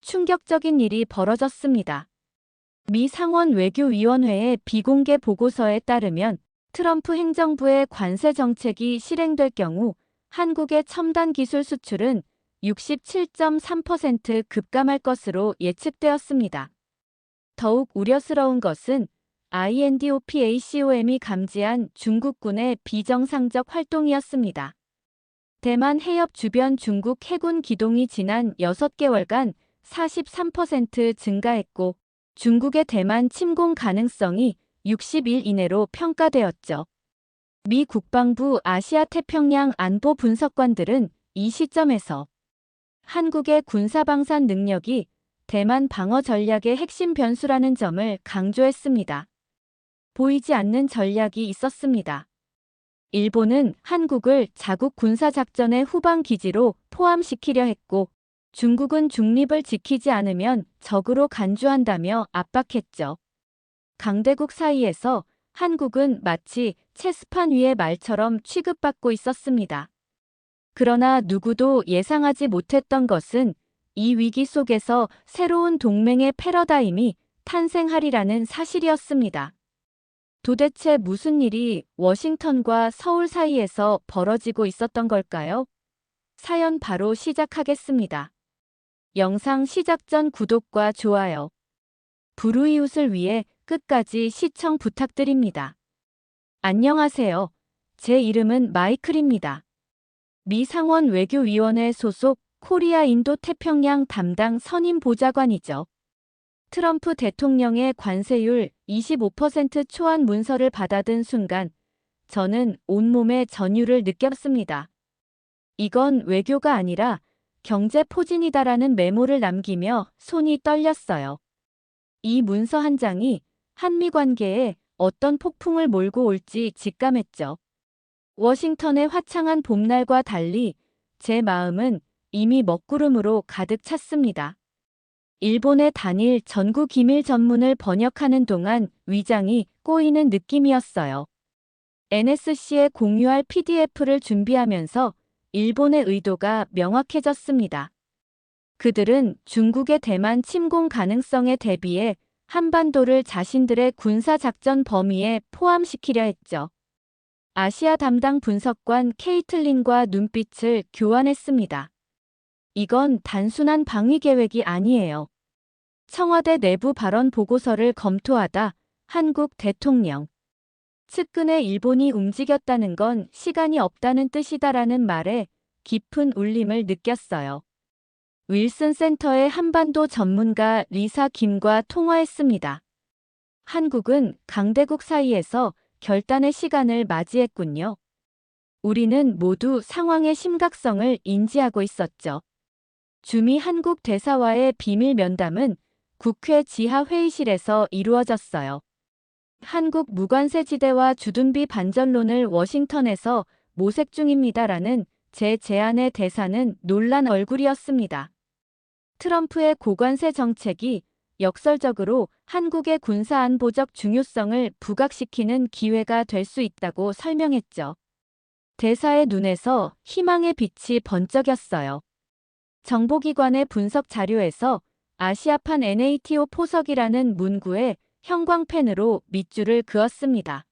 충격적인 일이 벌어졌습니다. 미 상원 외교위원회의 비공개 보고서에 따르면 트럼프 행정부의 관세 정책이 실행될 경우 한국의 첨단 기술 수출은 67.3% 급감할 것으로 예측되었습니다. 더욱 우려스러운 것은 INDOPACOM이 감지한 중국군의 비정상적 활동이었습니다. 대만 해협 주변 중국 해군 기동이 지난 6개월간 43% 증가했고 중국의 대만 침공 가능성이 60일 이내로 평가되었죠. 미 국방부 아시아태평양 안보 분석관들은 이 시점에서 한국의 군사방산 능력이 대만 방어 전략의 핵심 변수라는 점을 강조했습니다. 보이지 않는 전략이 있었습니다. 일본은 한국을 자국 군사작전의 후방 기지로 포함시키려 했고 중국은 중립을 지키지 않으면 적으로 간주한다며 압박했죠. 강대국 사이에서 한국은 마치 체스판 위의 말처럼 취급받고 있었습니다. 그러나 누구도 예상하지 못했던 것은 이 위기 속에서 새로운 동맹의 패러다임이 탄생하리라는 사실이었습니다. 도대체 무슨 일이 워싱턴과 서울 사이에서 벌어지고 있었던 걸까요? 사연 바로 시작하겠습니다. 영상 시작 전 구독과 좋아요, 불우이웃을 위해 끝까지 시청 부탁드립니다. 안녕하세요. 제 이름은 마이클입니다. 미 상원 외교위원회 소속 코리아 인도 태평양 담당 선임 보좌관이죠. 트럼프 대통령의 관세율 25% 초안 문서를 받아든 순간 저는 온몸에 전율을 느꼈습니다. 이건 외교가 아니라 경제 포진이다라는 메모를 남기며 손이 떨렸어요. 이 문서 한 장이 한미 관계에 어떤 폭풍을 몰고 올지 직감했죠. 워싱턴의 화창한 봄날과 달리 제 마음은 이미 먹구름으로 가득 찼습니다. 일본의 단일 전구 기밀 전문을 번역하는 동안 위장이 꼬이는 느낌이었어요. NSC에 공유할 PDF를 준비하면서 일본의 의도가 명확해졌습니다. 그들은 중국의 대만 침공 가능성에 대비해 한반도를 자신들의 군사작전 범위에 포함시키려 했죠. 아시아 담당 분석관 케이틀린과 눈빛을 교환했습니다. 이건 단순한 방위 계획이 아니에요. 청와대 내부 발언 보고서를 검토하다 한국 대통령 측근의 일본이 움직였다는 건 시간이 없다는 뜻이다라는 말에 깊은 울림을 느꼈어요. 윌슨 센터의 한반도 전문가 리사 김과 통화했습니다. 한국은 강대국 사이에서 결단의 시간을 맞이했군요. 우리는 모두 상황의 심각성을 인지하고 있었죠. 주미 한국 대사와의 비밀 면담은 국회 지하 회의실에서 이루어졌어요. 한국 무관세지대와 주둔비 반전론을 워싱턴에서 모색 중입니다라는 제 제안의 대사는 놀란 얼굴이었습니다. 트럼프의 고관세 정책이 역설적으로 한국의 군사안보적 중요성을 부각시키는 기회가 될 수 있다고 설명했죠. 대사의 눈에서 희망의 빛이 번쩍였어요. 정보기관의 분석 자료에서 아시아판 NATO 포석이라는 문구에 형광펜으로 밑줄을 그었습니다.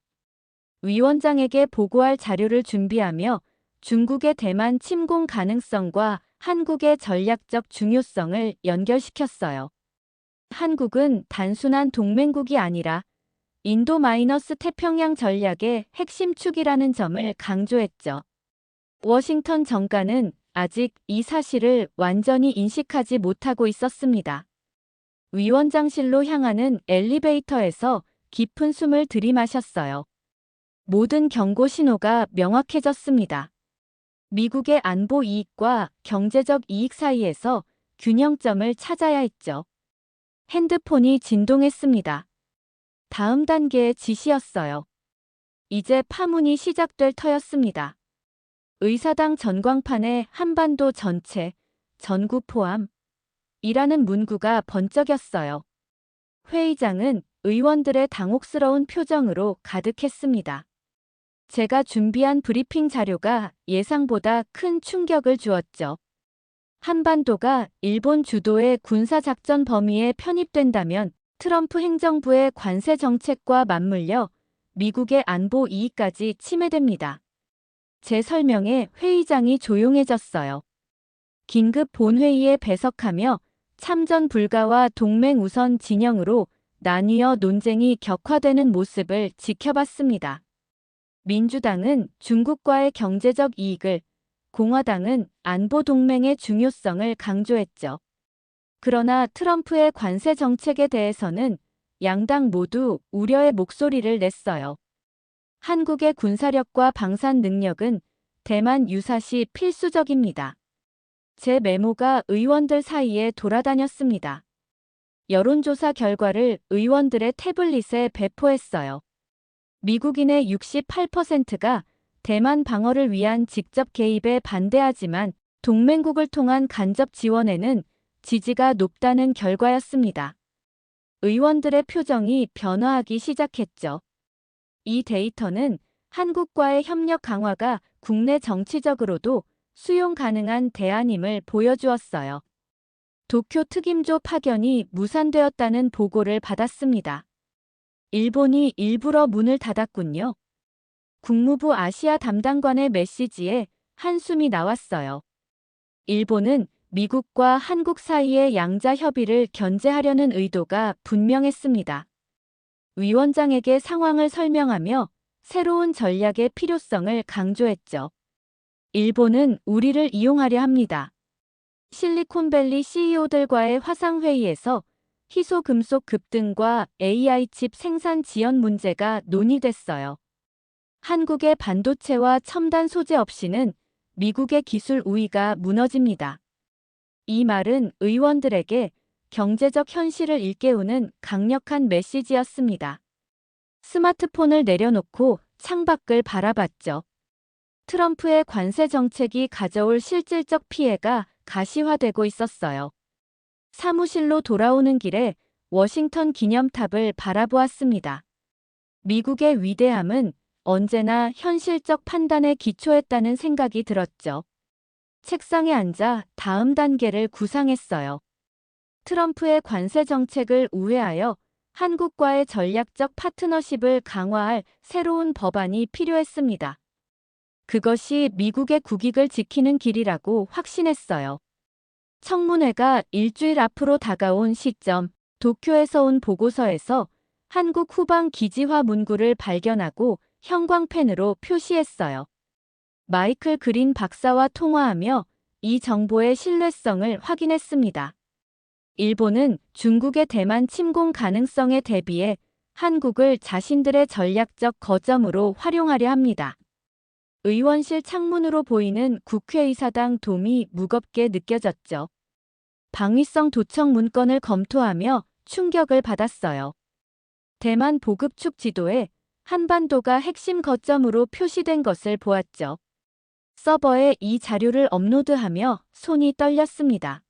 위원장에게 보고할 자료를 준비하며 중국의 대만 침공 가능성과 한국의 전략적 중요성을 연결시켰어요. 한국은 단순한 동맹국이 아니라 인도-태평양 전략의 핵심 축이라는 점을 강조했죠. 워싱턴 정가는 아직 이 사실을 완전히 인식하지 못하고 있었습니다. 위원장실로 향하는 엘리베이터에서 깊은 숨을 들이마셨어요. 모든 경고 신호가 명확해졌습니다. 미국의 안보 이익과 경제적 이익 사이에서 균형점을 찾아야 했죠. 핸드폰이 진동했습니다. 다음 단계의 지시였어요. 이제 파문이 시작될 터였습니다. 의사당 전광판에 한반도 전체, 전구 포함 이라는 문구가 번쩍였어요. 회의장은 의원들의 당혹스러운 표정으로 가득했습니다. 제가 준비한 브리핑 자료가 예상보다 큰 충격을 주었죠. 한반도가 일본 주도의 군사작전 범위에 편입된다면 트럼프 행정부의 관세 정책과 맞물려 미국의 안보 이익까지 침해됩니다. 제 설명에 회의장이 조용해졌어요. 긴급 본회의에 배석하며 참전 불가와 동맹 우선 진영으로 나뉘어 논쟁이 격화되는 모습을 지켜봤습니다. 민주당은 중국과의 경제적 이익을, 공화당은 안보 동맹의 중요성을 강조했죠. 그러나 트럼프의 관세 정책에 대해서는 양당 모두 우려의 목소리를 냈어요. 한국의 군사력과 방산 능력은 대만 유사시 필수적입니다. 제 메모가 의원들 사이에 돌아다녔습니다. 여론조사 결과를 의원들의 태블릿에 배포했어요. 미국인의 68%가 대만 방어를 위한 직접 개입에 반대하지만 동맹국을 통한 간접 지원에는 지지가 높다는 결과였습니다. 의원들의 표정이 변화하기 시작했죠. 이 데이터는 한국과의 협력 강화가 국내 정치적으로도 수용 가능한 대안임을 보여주었어요. 도쿄 특임조 파견이 무산되었다는 보고를 받았습니다. 일본이 일부러 문을 닫았군요. 국무부 아시아 담당관의 메시지에 한숨이 나왔어요. 일본은 미국과 한국 사이의 양자 협의를 견제하려는 의도가 분명했습니다. 위원장에게 상황을 설명하며 새로운 전략의 필요성을 강조했죠. 일본은 우리를 이용하려 합니다. 실리콘밸리 CEO들과의 화상회의에서 희소금속 급등과 AI 칩 생산 지연 문제가 논의됐어요. 한국의 반도체와 첨단 소재 없이는 미국의 기술 우위가 무너집니다. 이 말은 의원들에게 경제적 현실을 일깨우는 강력한 메시지였습니다. 스마트폰을 내려놓고 창밖을 바라봤죠. 트럼프의 관세 정책이 가져올 실질적 피해가 가시화되고 있었어요. 사무실로 돌아오는 길에 워싱턴 기념탑을 바라보았습니다. 미국의 위대함은 언제나 현실적 판단에 기초했다는 생각이 들었죠. 책상에 앉아 다음 단계를 구상했어요. 트럼프의 관세 정책을 우회하여 한국과의 전략적 파트너십을 강화할 새로운 법안이 필요했습니다. 그것이 미국의 국익을 지키는 길이라고 확신했어요. 청문회가 일주일 앞으로 다가온 시점, 도쿄에서 온 보고서에서 한국 후방 기지화 문구를 발견하고 형광펜으로 표시했어요. 마이클 그린 박사와 통화하며 이 정보의 신뢰성을 확인했습니다. 일본은 중국의 대만 침공 가능성에 대비해 한국을 자신들의 전략적 거점으로 활용하려 합니다. 의원실 창문으로 보이는 국회의사당 돔이 무겁게 느껴졌죠. 방위성 도청 문건을 검토하며 충격을 받았어요. 대만 보급축 지도에 한반도가 핵심 거점으로 표시된 것을 보았죠. 서버에 이 자료를 업로드하며 손이 떨렸습니다.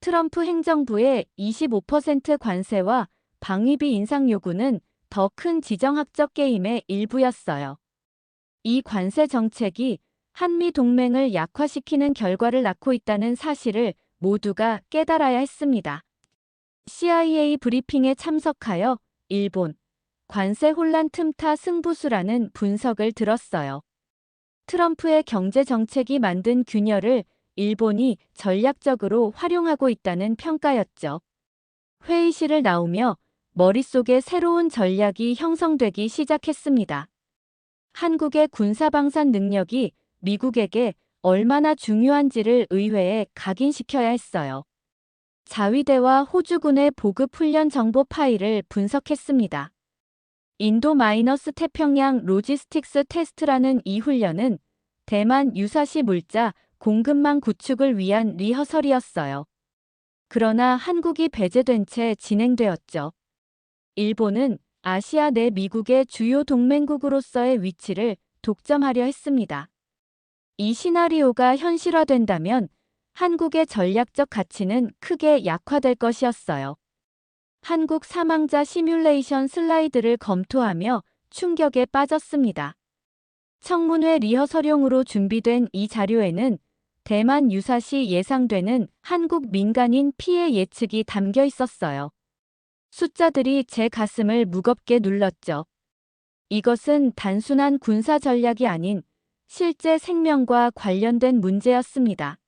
트럼프 행정부의 25% 관세와 방위비 인상 요구는 더 큰 지정학적 게임의 일부였어요. 이 관세 정책이 한미 동맹을 약화시키는 결과를 낳고 있다는 사실을 모두가 깨달아야 했습니다. CIA 브리핑에 참석하여 일본 관세 혼란 틈타 승부수라는 분석을 들었어요. 트럼프의 경제 정책이 만든 균열을 일본이 전략적으로 활용하고 있다는 평가였죠. 회의실을 나오며 머릿속에 새로운 전략이 형성되기 시작했습니다. 한국의 군사방산 능력이 미국에게 얼마나 중요한지를 의회에 각인시켜야 했어요. 자위대와 호주군의 보급 훈련 정보 파일을 분석했습니다. 인도-태평양 로지스틱스 테스트라는 이 훈련은 대만 유사시 물자 공급망 구축을 위한 리허설이었어요. 그러나 한국이 배제된 채 진행되었죠. 일본은 아시아 내 미국의 주요 동맹국으로서의 위치를 독점하려 했습니다. 이 시나리오가 현실화된다면 한국의 전략적 가치는 크게 약화될 것이었어요. 한국 사망자 시뮬레이션 슬라이드를 검토하며 충격에 빠졌습니다. 청문회 리허설용으로 준비된 이 자료에는 대만 유사시 예상되는 한국 민간인 피해 예측이 담겨 있었어요. 숫자들이 제 가슴을 무겁게 눌렀죠. 이것은 단순한 군사 전략이 아닌 실제 생명과 관련된 문제였습니다.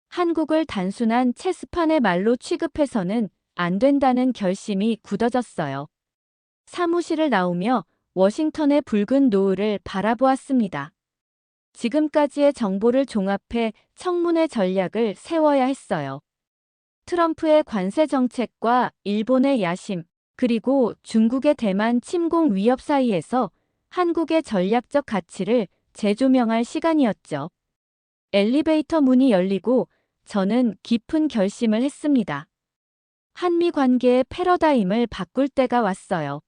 한국을 단순한 체스판의 말로 취급해서는 안 된다는 결심이 굳어졌어요. 사무실을 나오며 워싱턴의 붉은 노을을 바라보았습니다. 지금까지의 정보를 종합해 청문회 전략을 세워야 했어요. 트럼프의 관세 정책과 일본의 야심, 그리고 중국의 대만 침공 위협 사이에서 한국의 전략적 가치를 재조명할 시간이었죠. 엘리베이터 문이 열리고 저는 깊은 결심을 했습니다. 한미 관계의 패러다임을 바꿀 때가 왔어요.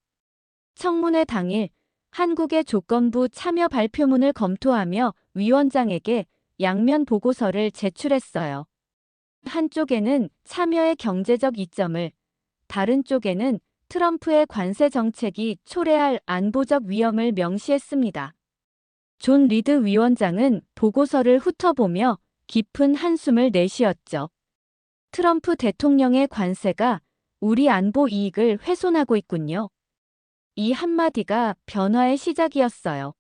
청문회 당일 한국의 조건부 참여 발표문을 검토하며 위원장에게 양면 보고서를 제출했어요. 한쪽에는 참여의 경제적 이점을, 다른 쪽에는 트럼프의 관세 정책이 초래할 안보적 위험을 명시했습니다. 존 리드 위원장은 보고서를 훑어보며 깊은 한숨을 내쉬었죠. 트럼프 대통령의 관세가 우리 안보 이익을 훼손하고 있군요. 이 한마디가 변화의 시작이었어요.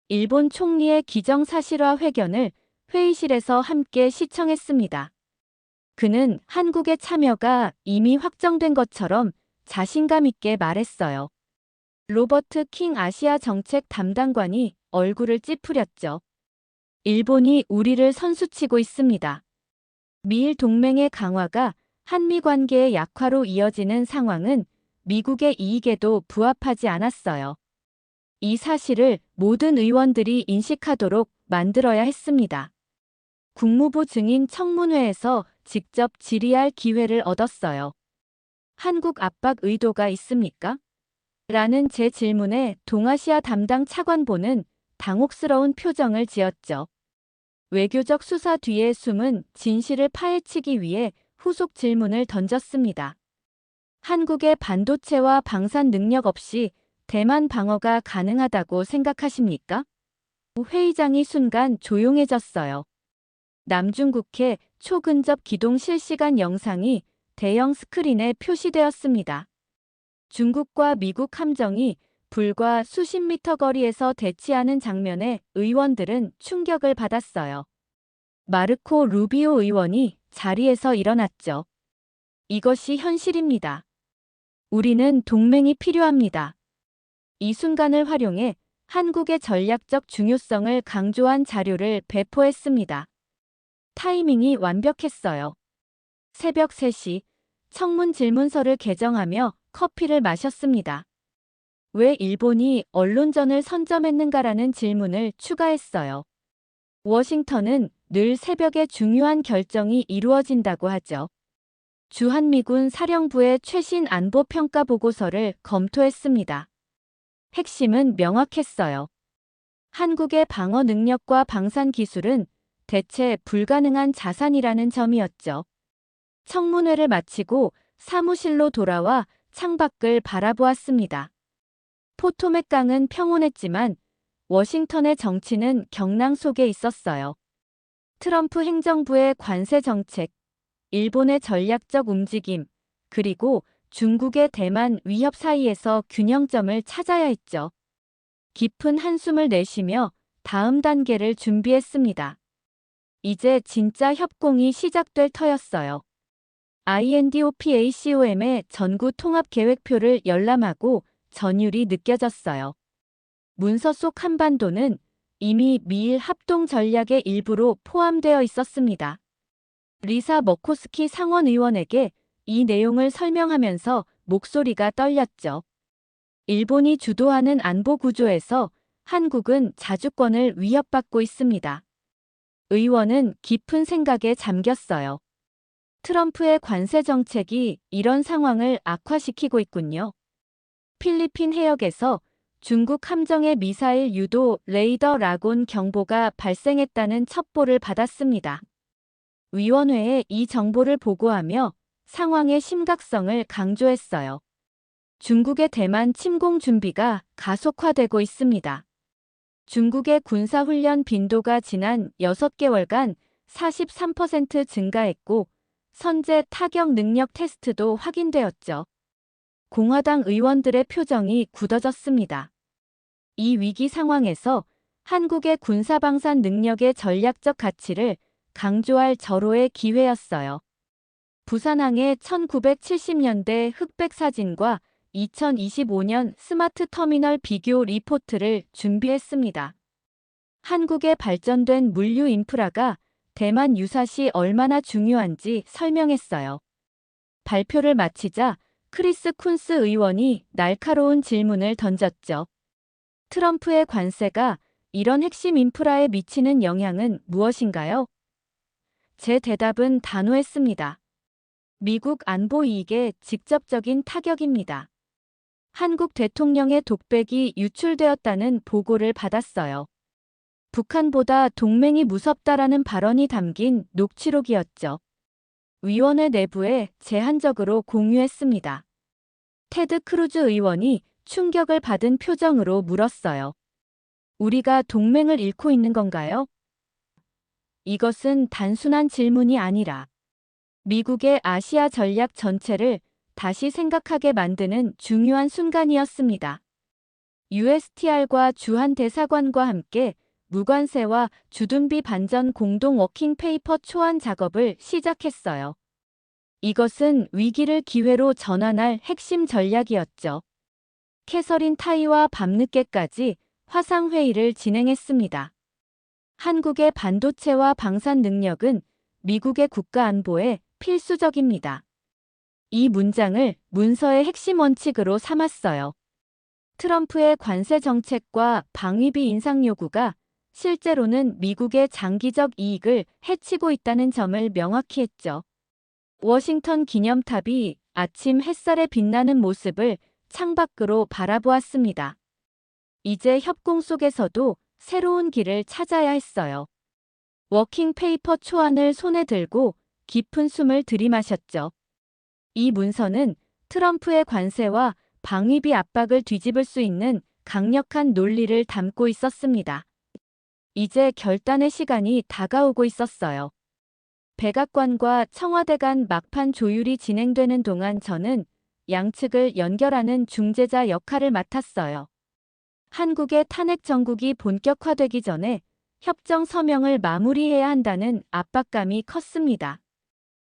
일본 총리의 기정사실화 회견을 회의실에서 함께 시청했습니다. 그는 한국의 참여가 이미 확정된 것처럼 자신감 있게 말했어요. 로버트 킹 아시아 정책 담당관이 얼굴을 찌푸렸죠. 일본이 우리를 선수치고 있습니다. 미일 동맹의 강화가 한미 관계의 약화로 이어지는 상황은 미국의 이익에도 부합하지 않았어요. 이 사실을 모든 의원들이 인식하도록 만들어야 했습니다. 국무부 증인 청문회에서 직접 질의할 기회를 얻었어요. 한국 압박 의도가 있습니까? 라는 제 질문에 동아시아 담당 차관보는 당혹스러운 표정을 지었죠. 외교적 수사 뒤에 숨은 진실을 파헤치기 위해 후속 질문을 던졌습니다. 한국의 반도체와 방산 능력 없이 대만 방어가 가능하다고 생각하십니까? 회의장이 순간 조용해졌어요. 남중국해 초근접 기동 실시간 영상이 대형 스크린에 표시되었습니다. 중국과 미국 함정이 불과 수십 미터 거리에서 대치하는 장면에 의원들은 충격을 받았어요. 마르코 루비오 의원이 자리에서 일어났죠. 이것이 현실입니다. 우리는 동맹이 필요합니다. 이 순간을 활용해 한국의 전략적 중요성을 강조한 자료를 배포했습니다. 타이밍이 완벽했어요. 새벽 3시 청문 질문서를 개정하며 커피를 마셨습니다. 왜 일본이 언론전을 선점했는가라는 질문을 추가했어요. 워싱턴은 늘 새벽에 중요한 결정이 이루어진다고 하죠. 주한미군 사령부의 최신 안보 평가 보고서를 검토했습니다. 핵심은 명확했어요. 한국의 방어 능력과 방산 기술은 대체 불가능한 자산이라는 점이었죠. 청문회를 마치고 사무실로 돌아와 창밖을 바라보았습니다. 포토맥 강은 평온했지만 워싱턴의 정치는 경랑 속에 있었어요. 트럼프 행정부의 관세 정책, 일본의 전략적 움직임, 그리고 중국의 대만 위협 사이에서 균형점을 찾아야 했죠. 깊은 한숨을 내쉬며 다음 단계를 준비했습니다. 이제 진짜 협공이 시작될 터였어요. INDOPACOM의 전구 통합 계획표를 열람하고 전율이 느껴졌어요. 문서 속 한반도는 이미 미일 합동 전략의 일부로 포함되어 있었습니다. 리사 머코스키 상원의원에게 이 내용을 설명하면서 목소리가 떨렸죠. 일본이 주도하는 안보 구조에서 한국은 자주권을 위협받고 있습니다. 의원은 깊은 생각에 잠겼어요. 트럼프의 관세 정책이 이런 상황을 악화시키고 있군요. 필리핀 해역에서 중국 함정의 미사일 유도 레이더 라곤 경보가 발생했다는 첩보를 받았습니다. 위원회에 이 정보를 보고하며 상황의 심각성을 강조했어요. 중국의 대만 침공 준비가 가속화되고 있습니다. 중국의 군사훈련 빈도가 지난 6개월간 43% 증가했고 선제 타격 능력 테스트도 확인되었죠. 공화당 의원들의 표정이 굳어졌습니다. 이 위기 상황에서 한국의 군사방산 능력의 전략적 가치를 강조할 절호의 기회였어요. 부산항의 1970년대 흑백 사진과 2025년 스마트 터미널 비교 리포트를 준비했습니다. 한국의 발전된 물류 인프라가 대만 유사시 얼마나 중요한지 설명했어요. 발표를 마치자 크리스 쿤스 의원이 날카로운 질문을 던졌죠. 트럼프의 관세가 이런 핵심 인프라에 미치는 영향은 무엇인가요? 제 대답은 단호했습니다. 미국 안보 이익에 직접적인 타격입니다. 한국 대통령의 독백이 유출되었다는 보고를 받았어요. 북한보다 동맹이 무섭다라는 발언이 담긴 녹취록이었죠. 위원회 내부에 제한적으로 공유했습니다. 테드 크루즈 의원이 충격을 받은 표정으로 물었어요. 우리가 동맹을 잃고 있는 건가요? 이것은 단순한 질문이 아니라 미국의 아시아 전략 전체를 다시 생각하게 만드는 중요한 순간이었습니다. USTR과 주한 대사관과 함께 무관세와 주둔비 반전 공동 워킹 페이퍼 초안 작업을 시작했어요. 이것은 위기를 기회로 전환할 핵심 전략이었죠. 캐서린 타이와 밤늦게까지 화상회의를 진행했습니다. 한국의 반도체와 방산 능력은 미국의 국가 안보에 필수적입니다. 이 문장을 문서의 핵심 원칙으로 삼았어요. 트럼프의 관세 정책과 방위비 인상 요구가 실제로는 미국의 장기적 이익을 해치고 있다는 점을 명확히 했죠. 워싱턴 기념탑이 아침 햇살에 빛나는 모습을 창밖으로 바라보았습니다. 이제 협공 속에서도 새로운 길을 찾아야 했어요. 워킹 페이퍼 초안을 손에 들고 깊은 숨을 들이마셨죠. 이 문서는 트럼프의 관세와 방위비 압박을 뒤집을 수 있는 강력한 논리를 담고 있었습니다. 이제 결단의 시간이 다가오고 있었어요. 백악관과 청와대 간 막판 조율이 진행되는 동안 저는 양측을 연결하는 중재자 역할을 맡았어요. 한국의 탄핵 정국이 본격화되기 전에 협정 서명을 마무리해야 한다는 압박감이 컸습니다.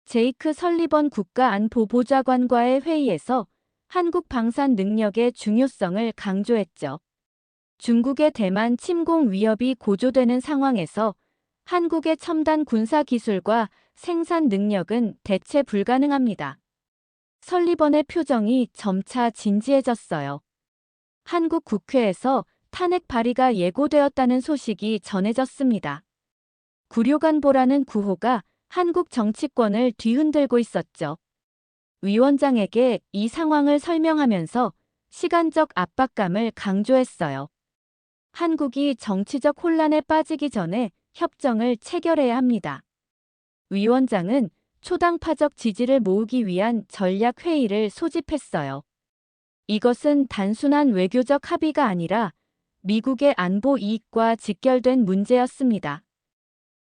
제이크 설리번 국가안보보좌관과의 회의에서 한국 방산 능력의 중요성을 강조했죠. 중국의 대만 침공 위협이 고조되는 상황에서 한국의 첨단 군사 기술과 생산 능력은 대체 불가능합니다. 설리번의 표정이 점차 진지해졌어요. 한국 국회에서 탄핵 발의가 예고되었다는 소식이 전해졌습니다. 구료간보라는 구호가 한국 정치권을 뒤흔들고 있었죠. 위원장에게 이 상황을 설명하면서 시간적 압박감을 강조했어요. 한국이 정치적 혼란에 빠지기 전에 협정을 체결해야 합니다. 위원장은 초당파적 지지를 모으기 위한 전략 회의를 소집했어요. 이것은 단순한 외교적 합의가 아니라 미국의 안보 이익과 직결된 문제였습니다.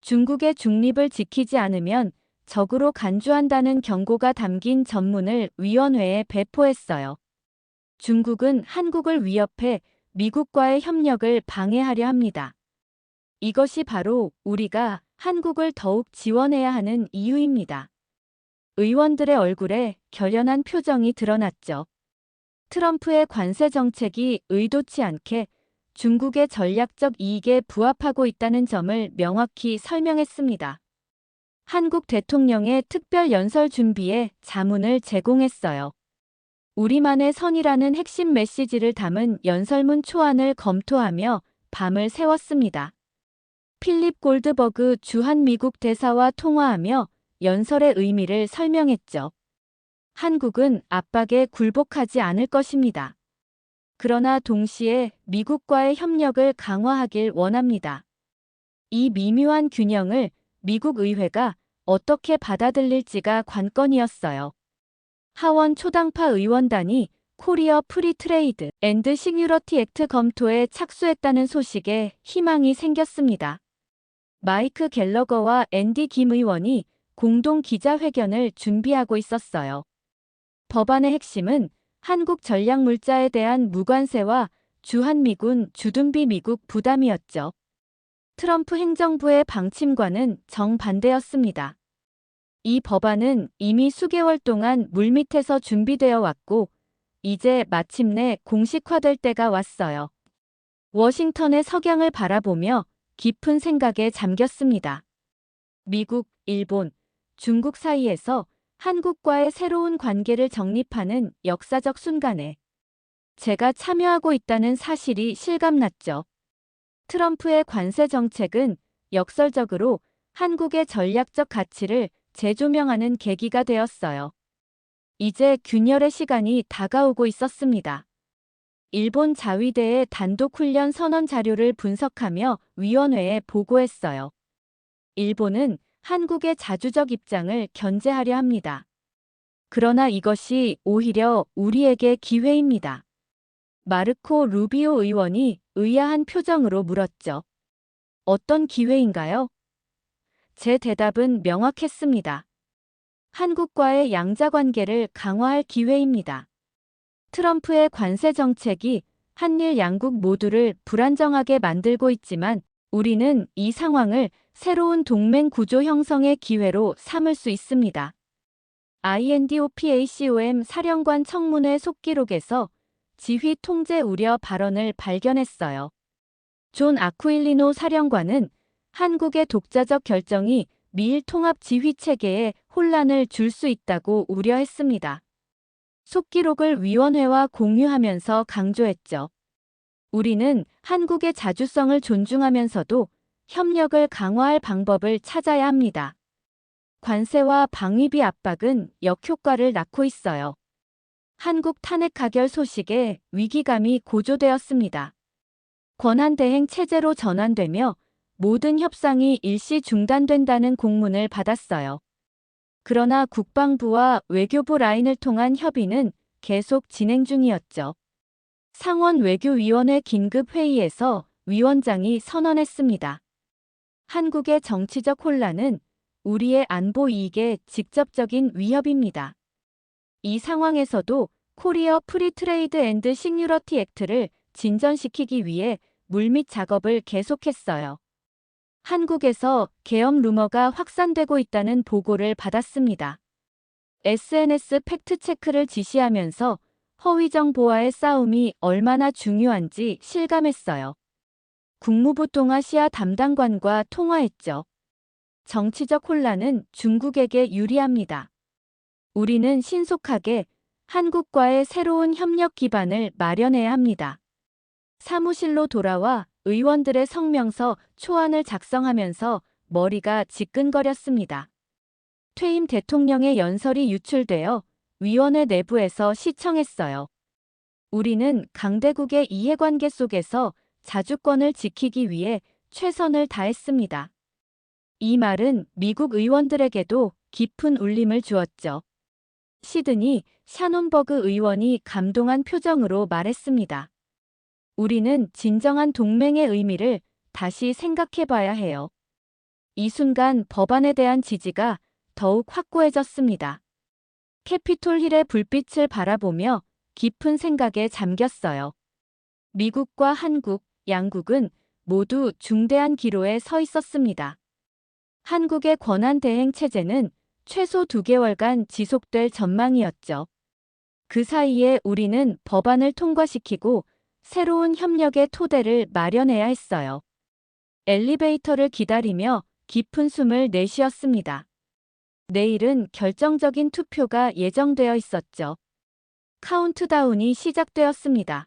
중국의 중립을 지키지 않으면 적으로 간주한다는 경고가 담긴 전문을 위원회에 배포했어요. 중국은 한국을 위협해 미국과의 협력을 방해하려 합니다. 이것이 바로 우리가 한국을 더욱 지원해야 하는 이유입니다. 의원들의 얼굴에 결연한 표정이 드러났죠. 트럼프의 관세 정책이 의도치 않게 중국의 전략적 이익에 부합하고 있다는 점을 명확히 설명했습니다. 한국 대통령의 특별 연설 준비에 자문을 제공했어요. 우리만의 선이라는 핵심 메시지를 담은 연설문 초안을 검토하며 밤을 새웠습니다. 필립 골드버그 주한미국 대사와 통화하며 연설의 의미를 설명했죠. 한국은 압박에 굴복하지 않을 것입니다. 그러나 동시에 미국과의 협력을 강화하길 원합니다. 이 미묘한 균형을 미국 의회가 어떻게 받아들일지가 관건이었어요. 하원 초당파 의원단이 코리어 프리 트레이드 앤드 시큐리티 액트 검토에 착수했다는 소식에 희망이 생겼습니다. 마이크 갤러거와 앤디 김 의원이 공동 기자회견을 준비하고 있었어요. 법안의 핵심은 한국 전략물자에 대한 무관세와 주한미군 주둔비 미국 부담이었죠. 트럼프 행정부의 방침과는 정반대였습니다. 이 법안은 이미 수개월 동안 물밑에서 준비되어 왔고 이제 마침내 공식화될 때가 왔어요. 워싱턴의 석양을 바라보며 깊은 생각에 잠겼습니다. 미국, 일본, 중국 사이에서 한국과의 새로운 관계를 정립하는 역사적 순간에 제가 참여하고 있다는 사실이 실감났죠. 트럼프의 관세 정책은 역설적으로 한국의 전략적 가치를 재조명하는 계기가 되었어요. 이제 균열의 시간이 다가오고 있었습니다. 일본 자위대의 단독훈련 선언 자료를 분석하며 위원회에 보고했어요. 일본은 한국의 자주적 입장을 견제하려 합니다. 그러나 이것이 오히려 우리에게 기회입니다. 마르코 루비오 의원이 의아한 표정으로 물었죠. 어떤 기회인가요? 제 대답은 명확했습니다. 한국과의 양자관계를 강화할 기회입니다. 트럼프의 관세 정책이 한일 양국 모두를 불안정하게 만들고 있지만 우리는 이 상황을 새로운 동맹 구조 형성의 기회로 삼을 수 있습니다. INDOPACOM 사령관 청문회 속기록에서 지휘 통제 우려 발언을 발견했어요. 존 아쿠일리노 사령관은 한국의 독자적 결정이 미일 통합 지휘 체계에 혼란을 줄 수 있다고 우려했습니다. 속기록을 위원회와 공유하면서 강조했죠. 우리는 한국의 자주성을 존중하면서도 협력을 강화할 방법을 찾아야 합니다. 관세와 방위비 압박은 역효과를 낳고 있어요. 한국 탄핵 가결 소식에 위기감이 고조되었습니다. 권한대행 체제로 전환되며 모든 협상이 일시 중단된다는 공문을 받았어요. 그러나 국방부와 외교부 라인을 통한 협의는 계속 진행 중이었죠. 상원 외교위원회 긴급회의에서 위원장이 선언했습니다. 한국의 정치적 혼란은 우리의 안보 이익에 직접적인 위협입니다. 이 상황에서도 코리어 프리 트레이드 앤드 시큐리티 액트를 진전시키기 위해 물밑 작업을 계속했어요. 한국에서 계엄 루머가 확산되고 있다는 보고를 받았습니다. SNS 팩트체크를 지시하면서 허위 정보와의 싸움이 얼마나 중요한지 실감했어요. 국무부 동아시아 담당관과 통화했죠. 정치적 혼란은 중국에게 유리합니다. 우리는 신속하게 한국과의 새로운 협력 기반을 마련해야 합니다. 사무실로 돌아와 의원들의 성명서 초안을 작성하면서 머리가 지끈거렸습니다. 퇴임 대통령의 연설이 유출되어 위원회 내부에서 시청했어요. 우리는 강대국의 이해관계 속에서 자주권을 지키기 위해 최선을 다했습니다. 이 말은 미국 의원들에게도 깊은 울림을 주었죠. 시드니 샤논버그 의원이 감동한 표정으로 말했습니다. 우리는 진정한 동맹의 의미를 다시 생각해봐야 해요. 이 순간 법안에 대한 지지가 더욱 확고해졌습니다. 캐피톨 힐의 불빛을 바라보며 깊은 생각에 잠겼어요. 미국과 한국, 양국은 모두 중대한 기로에 서 있었습니다. 한국의 권한 대행 체제는 최소 2개월간 지속될 전망이었죠. 그 사이에 우리는 법안을 통과시키고 새로운 협력의 토대를 마련해야 했어요. 엘리베이터를 기다리며 깊은 숨을 내쉬었습니다. 내일은 결정적인 투표가 예정되어 있었죠. 카운트다운이 시작되었습니다.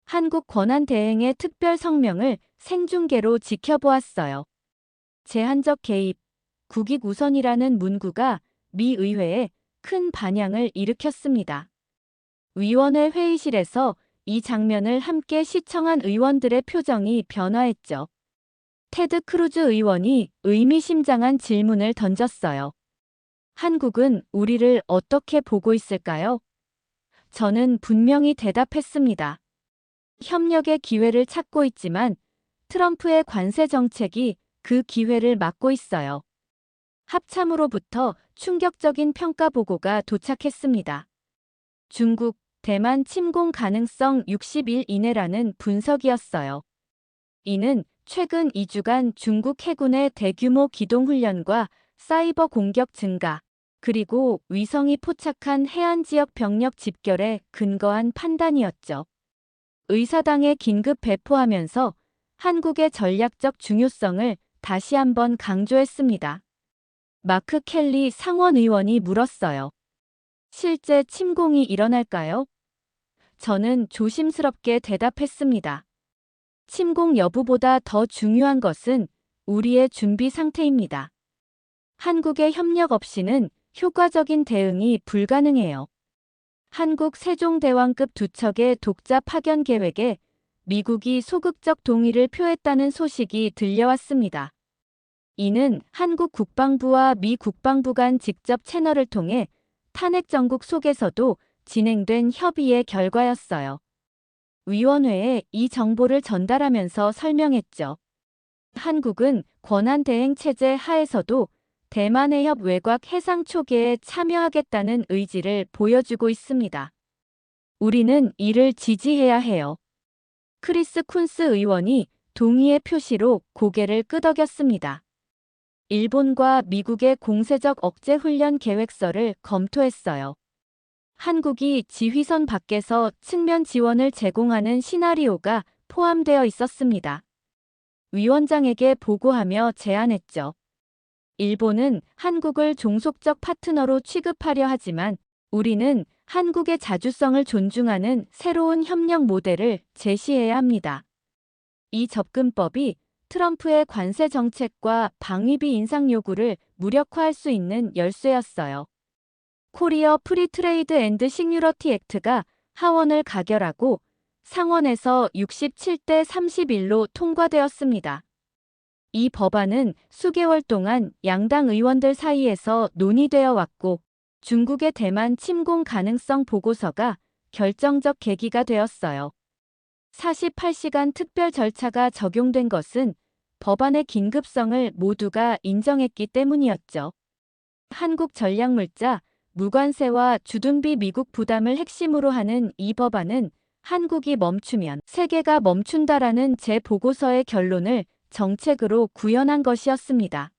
한국 권한 대행의 특별 성명을 생중계로 지켜보았어요. 제한적 개입, 국익 우선이라는 문구가 미 의회에 큰 반향을 일으켰습니다. 위원회 회의실에서 이 장면을 함께 시청한 의원들의 표정이 변화했죠. 테드 크루즈 의원이 의미심장한 질문을 던졌어요. 한국은 우리를 어떻게 보고 있을까요? 저는 분명히 대답했습니다. 협력의 기회를 찾고 있지만 트럼프의 관세 정책이 그 기회를 막고 있어요. 합참으로부터 충격적인 평가 보고가 도착했습니다. 중국, 대만 침공 가능성 60일 이내라는 분석이었어요. 이는 최근 2주간 중국 해군의 대규모 기동훈련과 사이버 공격 증가, 그리고 위성이 포착한 해안 지역 병력 집결에 근거한 판단이었죠. 의사당에 긴급 배포하면서 한국의 전략적 중요성을 다시 한번 강조했습니다. 마크 켈리 상원 의원이 물었어요. 실제 침공이 일어날까요? 저는 조심스럽게 대답했습니다. 침공 여부보다 더 중요한 것은 우리의 준비 상태입니다. 한국의 협력 없이는 효과적인 대응이 불가능해요. 한국 세종대왕급 두 척의 독자 파견 계획에 미국이 소극적 동의를 표했다는 소식이 들려왔습니다. 이는 한국 국방부와 미 국방부 간 직접 채널을 통해 탄핵 정국 속에서도 진행된 협의의 결과였어요. 위원회에 이 정보를 전달하면서 설명했죠. 한국은 권한대행 체제 하에서도 대만 해협 외곽 해상 초계에 참여하겠다는 의지를 보여주고 있습니다. 우리는 이를 지지해야 해요. 크리스 쿤스 의원이 동의의 표시로 고개를 끄덕였습니다. 일본과 미국의 공세적 억제 훈련 계획서를 검토했어요. 한국이 지휘선 밖에서 측면 지원을 제공하는 시나리오가 포함되어 있었습니다. 위원장에게 보고하며 제안했죠. 일본은 한국을 종속적 파트너로 취급하려 하지만 우리는 한국의 자주성을 존중하는 새로운 협력 모델을 제시해야 합니다. 이 접근법이 트럼프의 관세 정책과 방위비 인상 요구를 무력화할 수 있는 열쇠였어요. 코리어 프리 트레이드 앤드 시큐리티 액트가 하원을 가결하고 상원에서 67대 31로 통과되었습니다. 이 법안은 수개월 동안 양당 의원들 사이에서 논의되어 왔고 중국의 대만 침공 가능성 보고서가 결정적 계기가 되었어요. 48시간 특별 절차가 적용된 것은 법안의 긴급성을 모두가 인정했기 때문이었죠. 한국 전략물자, 무관세와 주둔비 미국 부담을 핵심으로 하는 이 법안은 한국이 멈추면 세계가 멈춘다라는 제 보고서의 결론을 정책으로 구현한 것이었습니다.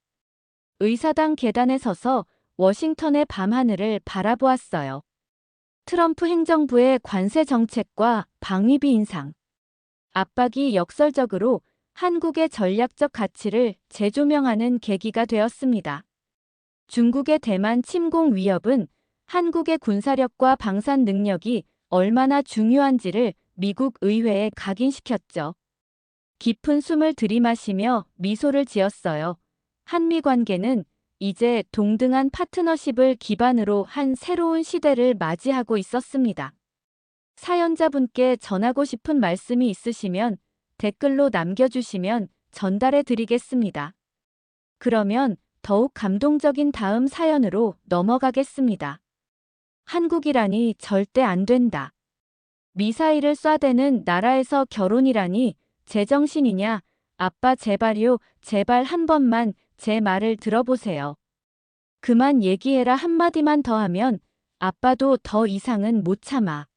의사당 계단에 서서 워싱턴의 밤하늘을 바라보았어요. 트럼프 행정부의 관세 정책과 방위비 인상, 압박이 역설적으로 한국의 전략적 가치를 재조명하는 계기가 되었습니다. 중국의 대만 침공 위협은 한국의 군사력과 방산 능력이 얼마나 중요한지를 미국 의회에 각인시켰죠. 깊은 숨을 들이마시며 미소를 지었어요. 한미 관계는 이제 동등한 파트너십을 기반으로 한 새로운 시대를 맞이하고 있었습니다. 사연자분께 전하고 싶은 말씀이 있으시면 댓글로 남겨주시면 전달해 드리겠습니다. 그러면 더욱 감동적인 다음 사연으로 넘어가겠습니다. 한국이라니 절대 안 된다. 미사일을 쏴대는 나라에서 결혼이라니 제정신이냐? 아빠 제발요, 제발 한 번만 제 말을 들어보세요. 그만 얘기해라 한마디만 더 하면 아빠도 더 이상은 못 참아.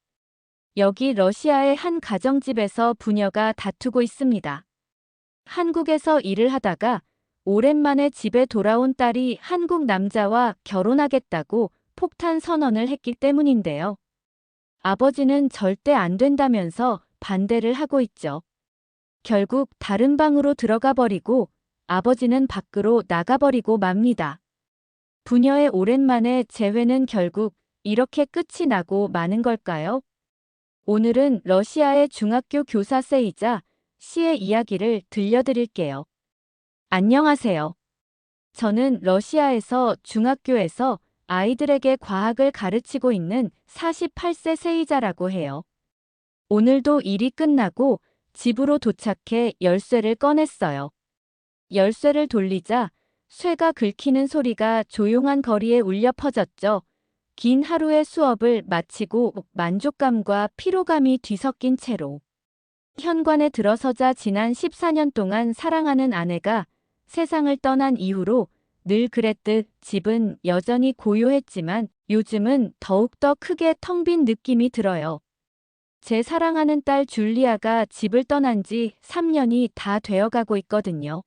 여기 러시아의 한 가정집에서 부녀가 다투고 있습니다. 한국에서 일을 하다가 오랜만에 집에 돌아온 딸이 한국 남자와 결혼하겠다고 폭탄 선언을 했기 때문인데요. 아버지는 절대 안 된다면서 반대를 하고 있죠. 결국 다른 방으로 들어가 버리고 아버지는 밖으로 나가버리고 맙니다. 부녀의 오랜만에 재회는 결국 이렇게 끝이 나고 마는 걸까요? 오늘은 러시아의 중학교 교사 세이자 씨의 이야기를 들려드릴게요. 안녕하세요. 저는 러시아에서 중학교에서 아이들에게 과학을 가르치고 있는 48세 세이자라고 해요. 오늘도 일이 끝나고 집으로 도착해 열쇠를 꺼냈어요. 열쇠를 돌리자 쇠가 긁히는 소리가 조용한 거리에 울려 퍼졌죠. 긴 하루의 수업을 마치고 만족감과 피로감이 뒤섞인 채로 현관에 들어서자 지난 14년 동안 사랑하는 아내가 세상을 떠난 이후로 늘 그랬듯 집은 여전히 고요했지만 요즘은 더욱더 크게 텅 빈 느낌이 들어요. 제 사랑하는 딸 줄리아가 집을 떠난 지 3년이 다 되어가고 있거든요.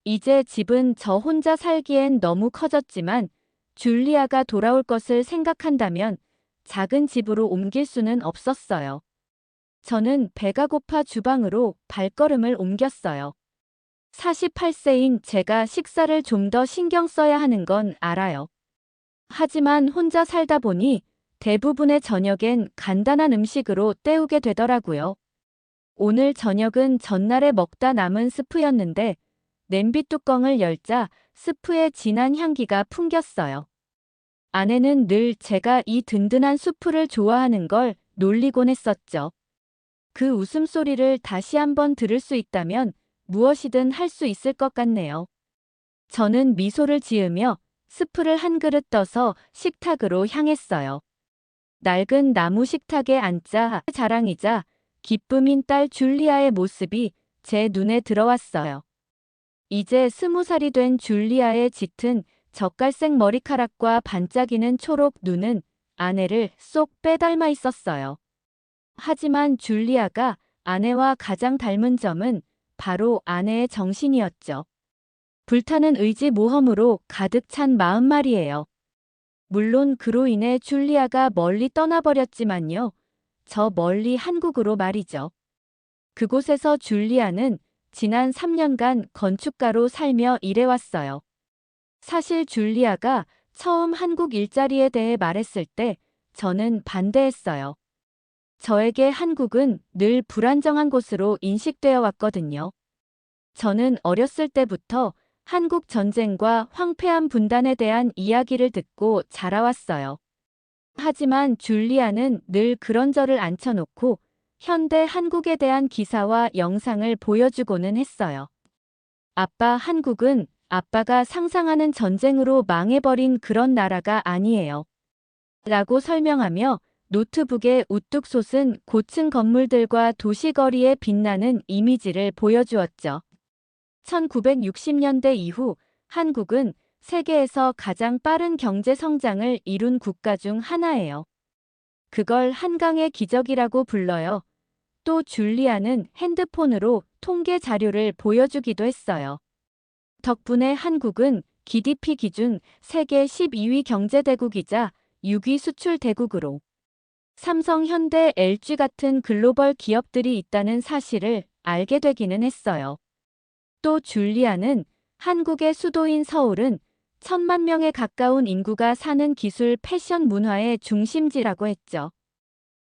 이제 집은 저 혼자 살기엔 너무 커졌지만 줄리아가 돌아올 것을 생각한다면 작은 집으로 옮길 수는 없었어요. 저는 배가 고파 주방으로 발걸음을 옮겼어요. 48세인 제가 식사를 좀 더 신경 써야 하는 건 알아요. 하지만 혼자 살다 보니 대부분의 저녁엔 간단한 음식으로 때우게 되더라고요. 오늘 저녁은 전날에 먹다 남은 스프였는데 냄비 뚜껑을 열자 스프의 진한 향기가 풍겼어요. 아내는 늘 제가 이 든든한 수프를 좋아하는 걸 놀리곤 했었죠. 그 웃음소리를 다시 한번 들을 수 있다면 무엇이든 할 수 있을 것 같네요. 저는 미소를 지으며 스프를 한 그릇 떠서 식탁으로 향했어요. 낡은 나무 식탁에 앉자 자랑이자 기쁨인 딸 줄리아의 모습이 제 눈에 들어왔어요. 이제 20살이 된 줄리아의 짙은 젓갈색 머리카락과 반짝이는 초록 눈은 아내를 쏙 빼닮아 있었어요. 하지만 줄리아가 아내와 가장 닮은 점은 바로 아내의 정신이었죠. 불타는 의지 모험으로 가득 찬 마음 말이에요. 물론 그로 인해 줄리아가 멀리 떠나버렸지만요. 저 멀리 한국으로 말이죠. 그곳에서 줄리아는 지난 3년간 건축가로 살며 일해왔어요. 사실 줄리아가 처음 한국 일자리에 대해 말했을 때 저는 반대했어요. 저에게 한국은 늘 불안정한 곳으로 인식되어 왔거든요. 저는 어렸을 때부터 한국 전쟁과 황폐한 분단에 대한 이야기를 듣고 자라왔어요. 하지만 줄리아는 늘 그런 저를 앉혀놓고 현대 한국에 대한 기사와 영상을 보여주고는 했어요. 아빠, 한국은 아빠가 상상하는 전쟁으로 망해버린 그런 나라가 아니에요. 라고 설명하며 노트북에 우뚝 솟은 고층 건물들과 도시거리의 빛나는 이미지를 보여주었죠. 1960년대 이후 한국은 세계에서 가장 빠른 경제 성장을 이룬 국가 중 하나예요. 그걸 한강의 기적이라고 불러요. 또 줄리아는 핸드폰으로 통계 자료를 보여주기도 했어요. 덕분에 한국은 GDP 기준 세계 12위 경제대국이자 6위 수출 대국으로 삼성, 현대, LG 같은 글로벌 기업들이 있다는 사실을 알게 되기는 했어요. 또 줄리아는 한국의 수도인 서울은 1,000만 명에 가까운 인구가 사는 기술 패션 문화의 중심지라고 했죠.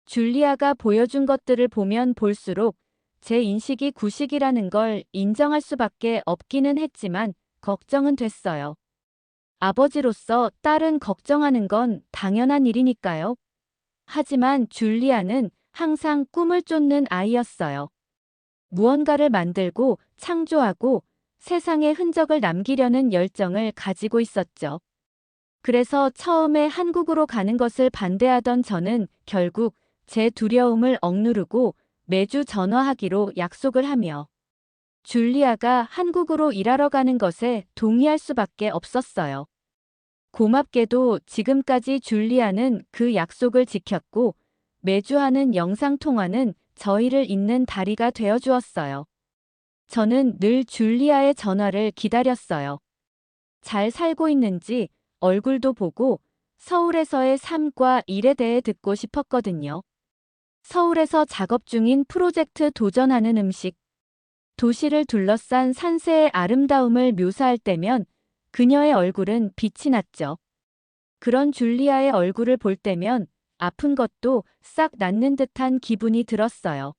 줄리아가 보여준 것들을 보면 볼수록 제 인식이 구식이라는 걸 인정할 수밖에 없기는 했지만 걱정은 됐어요. 아버지로서 딸은 걱정하는 건 당연한 일이니까요. 하지만 줄리아는 항상 꿈을 쫓는 아이였어요. 무언가를 만들고 창조하고 세상에 흔적을 남기려는 열정을 가지고 있었죠. 그래서 처음에 한국으로 가는 것을 반대하던 저는 결국 제 두려움을 억누르고 매주 전화하기로 약속을 하며 줄리아가 한국으로 일하러 가는 것에 동의할 수밖에 없었어요. 고맙게도 지금까지 줄리아는 그 약속을 지켰고 매주 하는 영상통화는 저희를 잇는 다리가 되어 주었어요. 저는 늘 줄리아의 전화를 기다렸어요. 잘 살고 있는지 얼굴도 보고 서울에서의 삶과 일에 대해 듣고 싶었거든요. 서울에서 작업 중인 프로젝트 도전하는 음식, 도시를 둘러싼 산세의 아름다움을 묘사할 때면 그녀의 얼굴은 빛이 났죠. 그런 줄리아의 얼굴을 볼 때면 아픈 것도 싹 낫는 듯한 기분이 들었어요.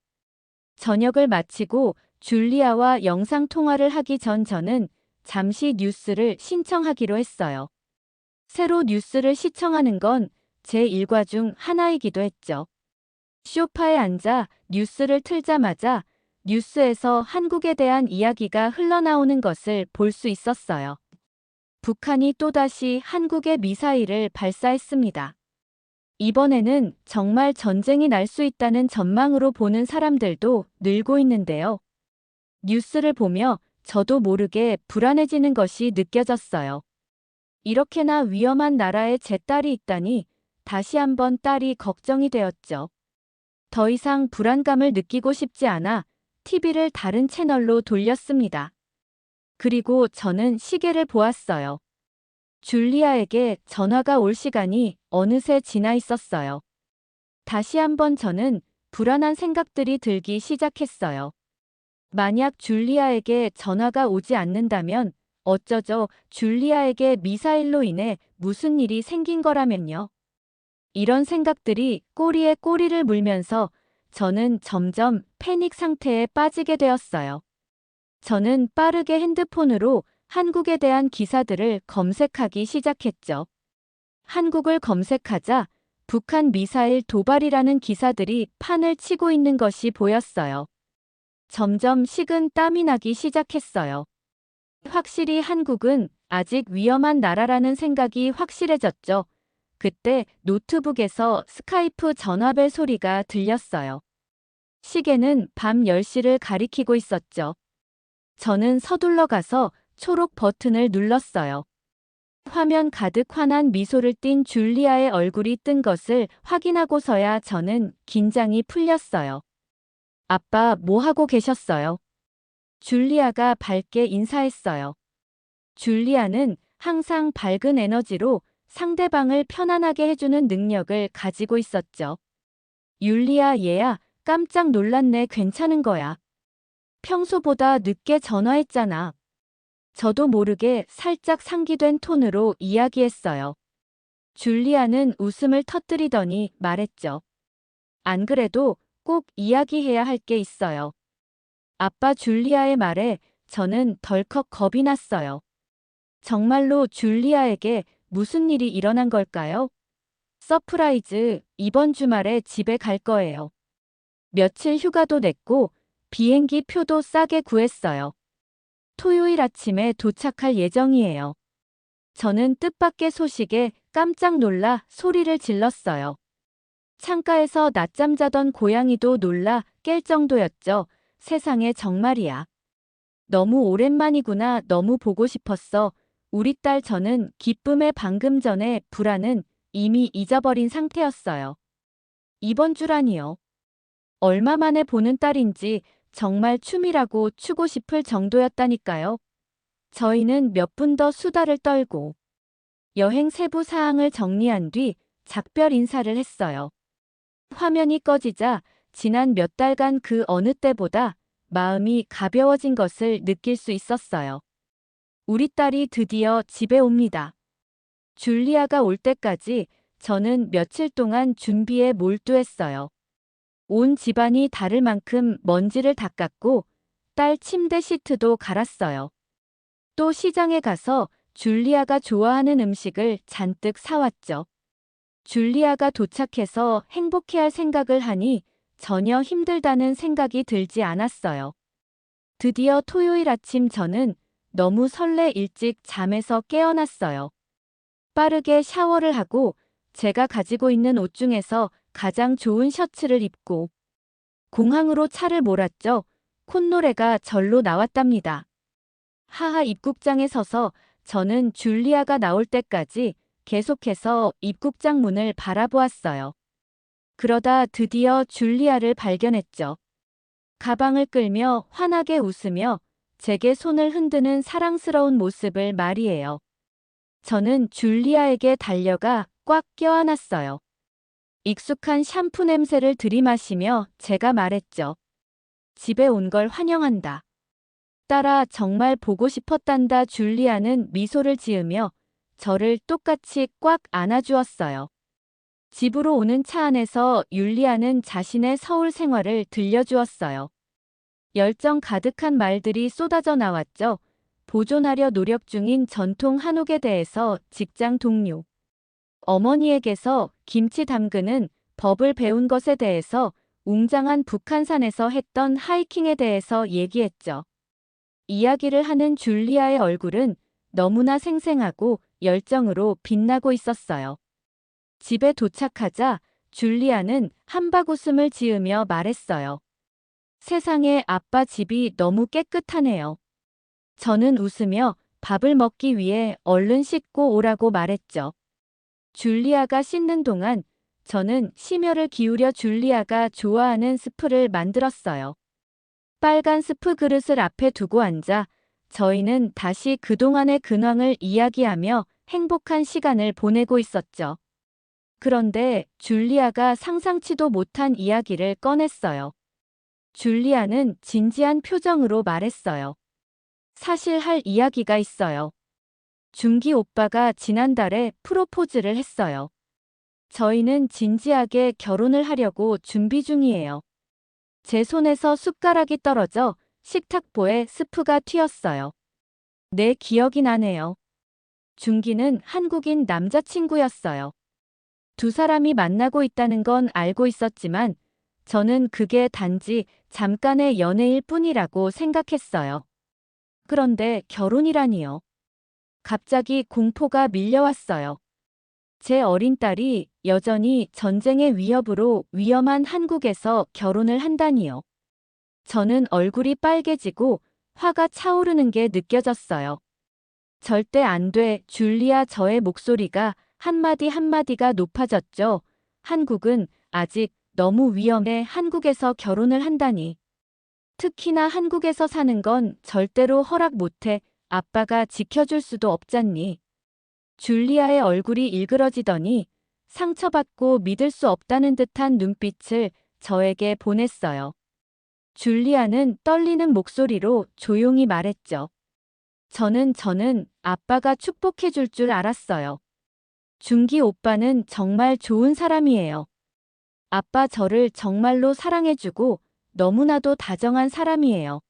저녁을 마치고 줄리아와 영상통화를 하기 전 저는 잠시 뉴스를 신청하기로 했어요. 새로 뉴스를 시청하는 건 제 일과 중 하나이기도 했죠. 소파에 앉아 뉴스를 틀자마자 뉴스에서 한국에 대한 이야기가 흘러나오는 것을 볼 수 있었어요. 북한이 또다시 한국에 미사일을 발사했습니다. 이번에는 정말 전쟁이 날 수 있다는 전망으로 보는 사람들도 늘고 있는데요. 뉴스를 보며 저도 모르게 불안해지는 것이 느껴졌어요. 이렇게나 위험한 나라에 제 딸이 있다니 다시 한번 딸이 걱정이 되었죠. 더 이상 불안감을 느끼고 싶지 않아 TV를 다른 채널로 돌렸습니다. 그리고 저는 시계를 보았어요. 줄리아에게 전화가 올 시간이 어느새 지나 있었어요. 다시 한번 저는 불안한 생각들이 들기 시작했어요. 만약 줄리아에게 전화가 오지 않는다면 어쩌죠? 줄리아에게 미사일로 인해 무슨 일이 생긴 거라면요. 이런 생각들이 꼬리에 꼬리를 물면서 저는 점점 패닉 상태에 빠지게 되었어요. 저는 빠르게 핸드폰으로 한국에 대한 기사들을 검색하기 시작했죠. 한국을 검색하자 북한 미사일 도발이라는 기사들이 판을 치고 있는 것이 보였어요. 점점 식은 땀이 나기 시작했어요. 확실히 한국은 아직 위험한 나라라는 생각이 확실해졌죠. 그때 노트북에서 스카이프 전화벨 소리가 들렸어요. 시계는 밤 10시를 가리키고 있었죠. 저는 서둘러 가서 초록 버튼을 눌렀어요. 화면 가득 환한 미소를 띤 줄리아의 얼굴이 뜬 것을 확인하고서야 저는 긴장이 풀렸어요. 아빠, 뭐 하고 계셨어요? 줄리아가 밝게 인사했어요. 줄리아는 항상 밝은 에너지로 상대방을 편안하게 해주는 능력을 가지고 있었죠. 율리아, 얘야, 깜짝 놀랐네. 괜찮은 거야. 평소보다 늦게 전화했잖아. 저도 모르게 살짝 상기된 톤으로 이야기했어요. 줄리아는 웃음을 터뜨리더니 말했죠. 안 그래도 꼭 이야기해야 할 게 있어요. 아빠, 줄리아의 말에 저는 덜컥 겁이 났어요. 정말로 줄리아에게 무슨 일이 일어난 걸까요? 서프라이즈, 이번 주말에 집에 갈 거예요. 며칠 휴가도 냈고 비행기 표도 싸게 구했어요. 토요일 아침에 도착할 예정이에요. 저는 뜻밖의 소식에 깜짝 놀라 소리를 질렀어요. 창가에서 낮잠 자던 고양이도 놀라 깰 정도였죠. 세상에, 정말이야. 너무 오랜만이구나. 너무 보고 싶었어. 우리 딸. 저는 기쁨에 방금 전에 불안은 이미 잊어버린 상태였어요. 이번 주라니요. 얼마 만에 보는 딸인지 정말 춤이라고 추고 싶을 정도였다니까요. 저희는 몇 분 더 수다를 떨고 여행 세부 사항을 정리한 뒤 작별 인사를 했어요. 화면이 꺼지자 지난 몇 달간 그 어느 때보다 마음이 가벼워진 것을 느낄 수 있었어요. 우리 딸이 드디어 집에 옵니다. 줄리아가 올 때까지 저는 며칠 동안 준비에 몰두했어요. 온 집안이 다를 만큼 먼지를 닦았고 딸 침대 시트도 갈았어요. 또 시장에 가서 줄리아가 좋아하는 음식을 잔뜩 사왔죠. 줄리아가 도착해서 행복해할 생각을 하니 전혀 힘들다는 생각이 들지 않았어요. 드디어 토요일 아침 저는 너무 설레 일찍 잠에서 깨어났어요. 빠르게 샤워를 하고 제가 가지고 있는 옷 중에서 가장 좋은 셔츠를 입고 공항으로 차를 몰았죠. 콧노래가 절로 나왔답니다. 하하. 입국장에 서서 저는 줄리아가 나올 때까지 계속해서 입국장 문을 바라보았어요. 그러다 드디어 줄리아를 발견했죠. 가방을 끌며 환하게 웃으며 제게 손을 흔드는 사랑스러운 모습을 말이에요. 저는 줄리아에게 달려가 꽉 껴안았어요. 익숙한 샴푸 냄새를 들이마시며 제가 말했죠. 집에 온 걸 환영한다. 딸아, 정말 보고 싶었단다. 줄리아는 미소를 지으며 저를 똑같이 꽉 안아주었어요. 집으로 오는 차 안에서 율리아는 자신의 서울 생활을 들려주었어요. 열정 가득한 말들이 쏟아져 나왔죠. 보존하려 노력 중인 전통 한옥에 대해서 직장 동료, 어머니에게서 김치 담그는 법을 배운 것에 대해서, 웅장한 북한산에서 했던 하이킹에 대해서 얘기했죠. 이야기를 하는 줄리아의 얼굴은 너무나 생생하고 열정으로 빛나고 있었어요. 집에 도착하자 줄리아는 한박웃음을 지으며 말했어요. 세상에, 아빠 집이 너무 깨끗하네요. 저는 웃으며 밥을 먹기 위해 얼른 씻고 오라고 말했죠. 줄리아가 씻는 동안 저는 심혈을 기울여 줄리아가 좋아하는 스프를 만들었어요. 빨간 스프 그릇을 앞에 두고 앉아 저희는 다시 그동안의 근황을 이야기하며 행복한 시간을 보내고 있었죠. 그런데 줄리아가 상상치도 못한 이야기를 꺼냈어요. 줄리아는 진지한 표정으로 말했어요. 사실 할 이야기가 있어요. 준기 오빠가 지난달에 프로포즈를 했어요. 저희는 진지하게 결혼을 하려고 준비 중이에요. 제 손에서 숟가락이 떨어져 식탁보에 스프가 튀었어요. 내 기억이 나네요. 준기는 한국인 남자친구였어요. 두 사람이 만나고 있다는 건 알고 있었지만 저는 그게 단지 잠깐의 연애일 뿐이라고 생각했어요. 그런데 결혼이라니요. 갑자기 공포가 밀려왔어요. 제 어린 딸이 여전히 전쟁의 위협으로 위험한 한국에서 결혼을 한다니요. 저는 얼굴이 빨개지고 화가 차오르는 게 느껴졌어요. 절대 안 돼, 줄리아. 저의 목소리가 한마디 한마디가 높아졌죠. 한국은 아직 너무 위험해. 한국에서 결혼을 한다니. 특히나 한국에서 사는 건 절대로 허락 못해. 아빠가 지켜줄 수도 없잖니. 줄리아의 얼굴이 일그러지더니 상처받고 믿을 수 없다는 듯한 눈빛을 저에게 보냈어요. 줄리아는 떨리는 목소리로 조용히 말했죠. 저는 아빠가 축복해 줄 줄 알았어요. 준기 오빠는 정말 좋은 사람이에요. 아빠 저를 정말로 사랑해주고 너무나도 다정한 사람이에요.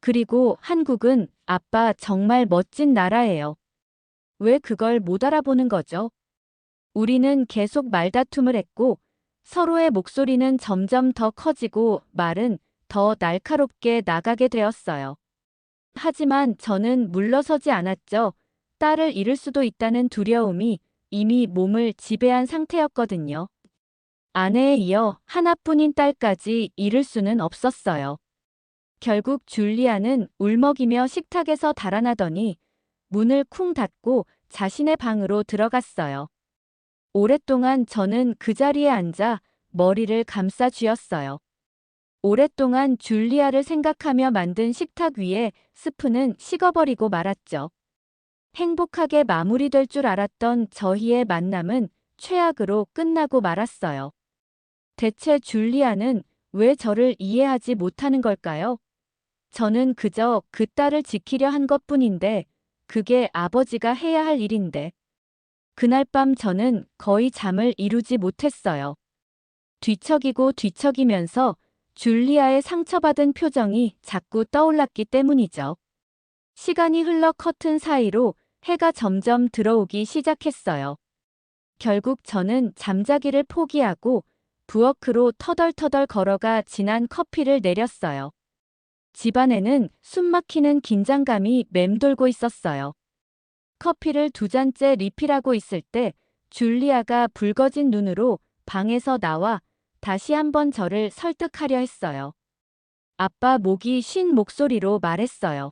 그리고 한국은 아빠 정말 멋진 나라예요. 왜 그걸 못 알아보는 거죠? 우리는 계속 말다툼을 했고 서로의 목소리는 점점 더 커지고 말은 더 날카롭게 나가게 되었어요. 하지만 저는 물러서지 않았죠. 딸을 잃을 수도 있다는 두려움이 이미 몸을 지배한 상태였거든요. 아내에 이어 하나뿐인 딸까지 잃을 수는 없었어요. 결국 줄리아는 울먹이며 식탁에서 달아나더니 문을 쿵 닫고 자신의 방으로 들어갔어요. 오랫동안 저는 그 자리에 앉아 머리를 감싸 쥐었어요. 오랫동안 줄리아를 생각하며 만든 식탁 위에 스프는 식어버리고 말았죠. 행복하게 마무리될 줄 알았던 저희의 만남은 최악으로 끝나고 말았어요. 대체 줄리아는 왜 저를 이해하지 못하는 걸까요? 저는 그저 그 딸을 지키려 한 것뿐인데 그게 아버지가 해야 할 일인데. 그날 밤 저는 거의 잠을 이루지 못했어요. 뒤척이고 뒤척이면서 줄리아의 상처받은 표정이 자꾸 떠올랐기 때문이죠. 시간이 흘러 커튼 사이로 해가 점점 들어오기 시작했어요. 결국 저는 잠자기를 포기하고 부엌으로 터덜터덜 걸어가 진한 커피를 내렸어요. 집안에는 숨막히는 긴장감이 맴돌고 있었어요. 커피를 두 잔째 리필하고 있을 때 줄리아가 붉어진 눈으로 방에서 나와 다시 한번 저를 설득하려 했어요. 아빠 목이 쉰 목소리로 말했어요.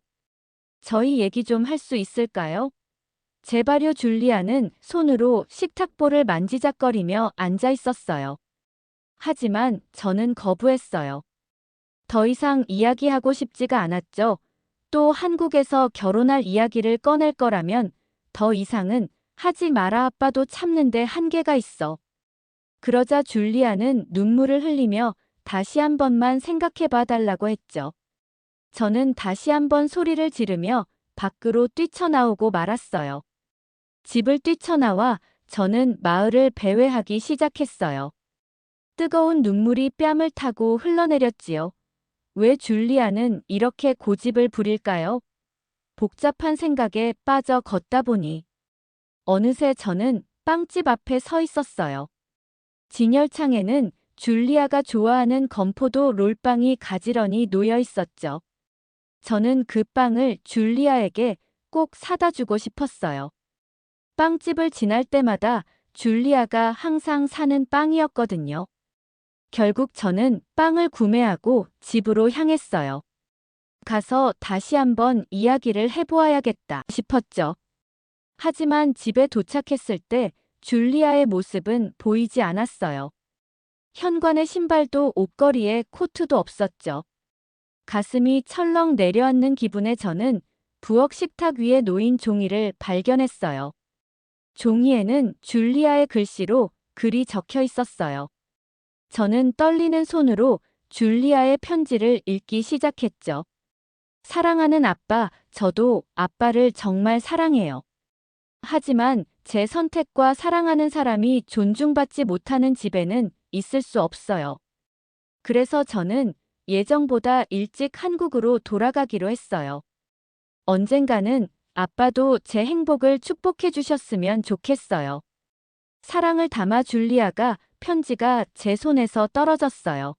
저희 얘기 좀 할 수 있을까요? 제발요. 줄리아는 손으로 식탁볼을 만지작거리며 앉아 있었어요. 하지만 저는 거부했어요. 더 이상 이야기하고 싶지가 않았죠. 또 한국에서 결혼할 이야기를 꺼낼 거라면 더 이상은 하지 마라. 아빠도 참는데 한계가 있어. 그러자 줄리아는 눈물을 흘리며 다시 한 번만 생각해 봐 달라고 했죠. 저는 다시 한번 소리를 지르며 밖으로 뛰쳐나오고 말았어요. 집을 뛰쳐나와 저는 마을을 배회하기 시작했어요. 뜨거운 눈물이 뺨을 타고 흘러내렸지요. 왜 줄리아는 이렇게 고집을 부릴까요? 복잡한 생각에 빠져 걷다 보니 어느새 저는 빵집 앞에 서 있었어요. 진열창에는 줄리아가 좋아하는 건포도 롤빵이 가지런히 놓여 있었죠. 저는 그 빵을 줄리아에게 꼭 사다 주고 싶었어요. 빵집을 지날 때마다 줄리아가 항상 사는 빵이었거든요. 결국 저는 빵을 구매하고 집으로 향했어요. 가서 다시 한번 이야기를 해보아야겠다 싶었죠. 하지만 집에 도착했을 때 줄리아의 모습은 보이지 않았어요. 현관에 신발도 옷걸이에 코트도 없었죠. 가슴이 철렁 내려앉는 기분에 저는 부엌 식탁 위에 놓인 종이를 발견했어요. 종이에는 줄리아의 글씨로 글이 적혀 있었어요. 저는 떨리는 손으로 줄리아의 편지를 읽기 시작했죠. 사랑하는 아빠, 저도 아빠를 정말 사랑해요. 하지만 제 선택과 사랑하는 사람이 존중받지 못하는 집에는 있을 수 없어요. 그래서 저는 예정보다 일찍 한국으로 돌아가기로 했어요. 언젠가는 아빠도 제 행복을 축복해 주셨으면 좋겠어요. 사랑을 담아 줄리아가 편지가 제 손에서 떨어졌어요.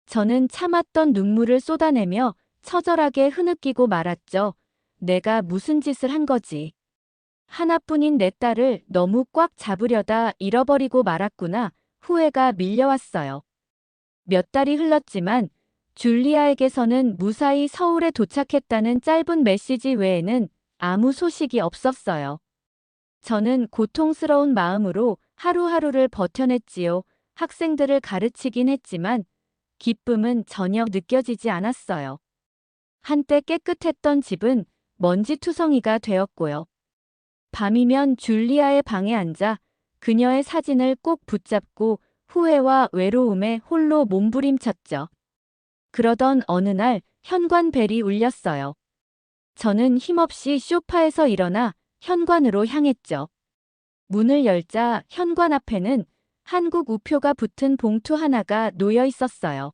저는 참았던 눈물을 쏟아내며 처절하게 흐느끼고 말았죠. 내가 무슨 짓을 한 거지. 하나뿐인 내 딸을 너무 꽉 잡으려다 잃어버리고 말았구나. 후회가 밀려왔어요. 몇 달이 흘렀지만 줄리아에게서는 무사히 서울에 도착했다는 짧은 메시지 외에는 아무 소식이 없었어요. 저는 고통스러운 마음으로 하루하루를 버텨냈지요. 학생들을 가르치긴 했지만 기쁨은 전혀 느껴지지 않았어요. 한때 깨끗했던 집은 먼지투성이가 되었고요. 밤이면 줄리아의 방에 앉아 그녀의 사진을 꼭 붙잡고 후회와 외로움에 홀로 몸부림쳤죠. 그러던 어느 날 현관 벨이 울렸어요. 저는 힘없이 소파에서 일어나 현관으로 향했죠. 문을 열자 현관 앞에는 한국 우표가 붙은 봉투 하나가 놓여 있었어요.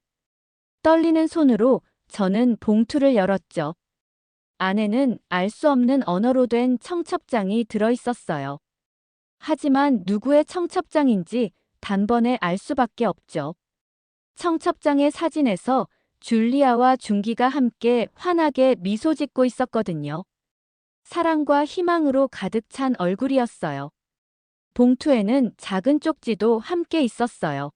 떨리는 손으로 저는 봉투를 열었죠. 안에는 알 수 없는 언어로 된 청첩장이 들어 있었어요. 하지만 누구의 청첩장인지 단번에 알 수밖에 없죠. 청첩장의 사진에서 줄리아와 준기가 함께 환하게 미소 짓고 있었거든요. 사랑과 희망으로 가득 찬 얼굴이었어요. 봉투에는 작은 쪽지도 함께 있었어요.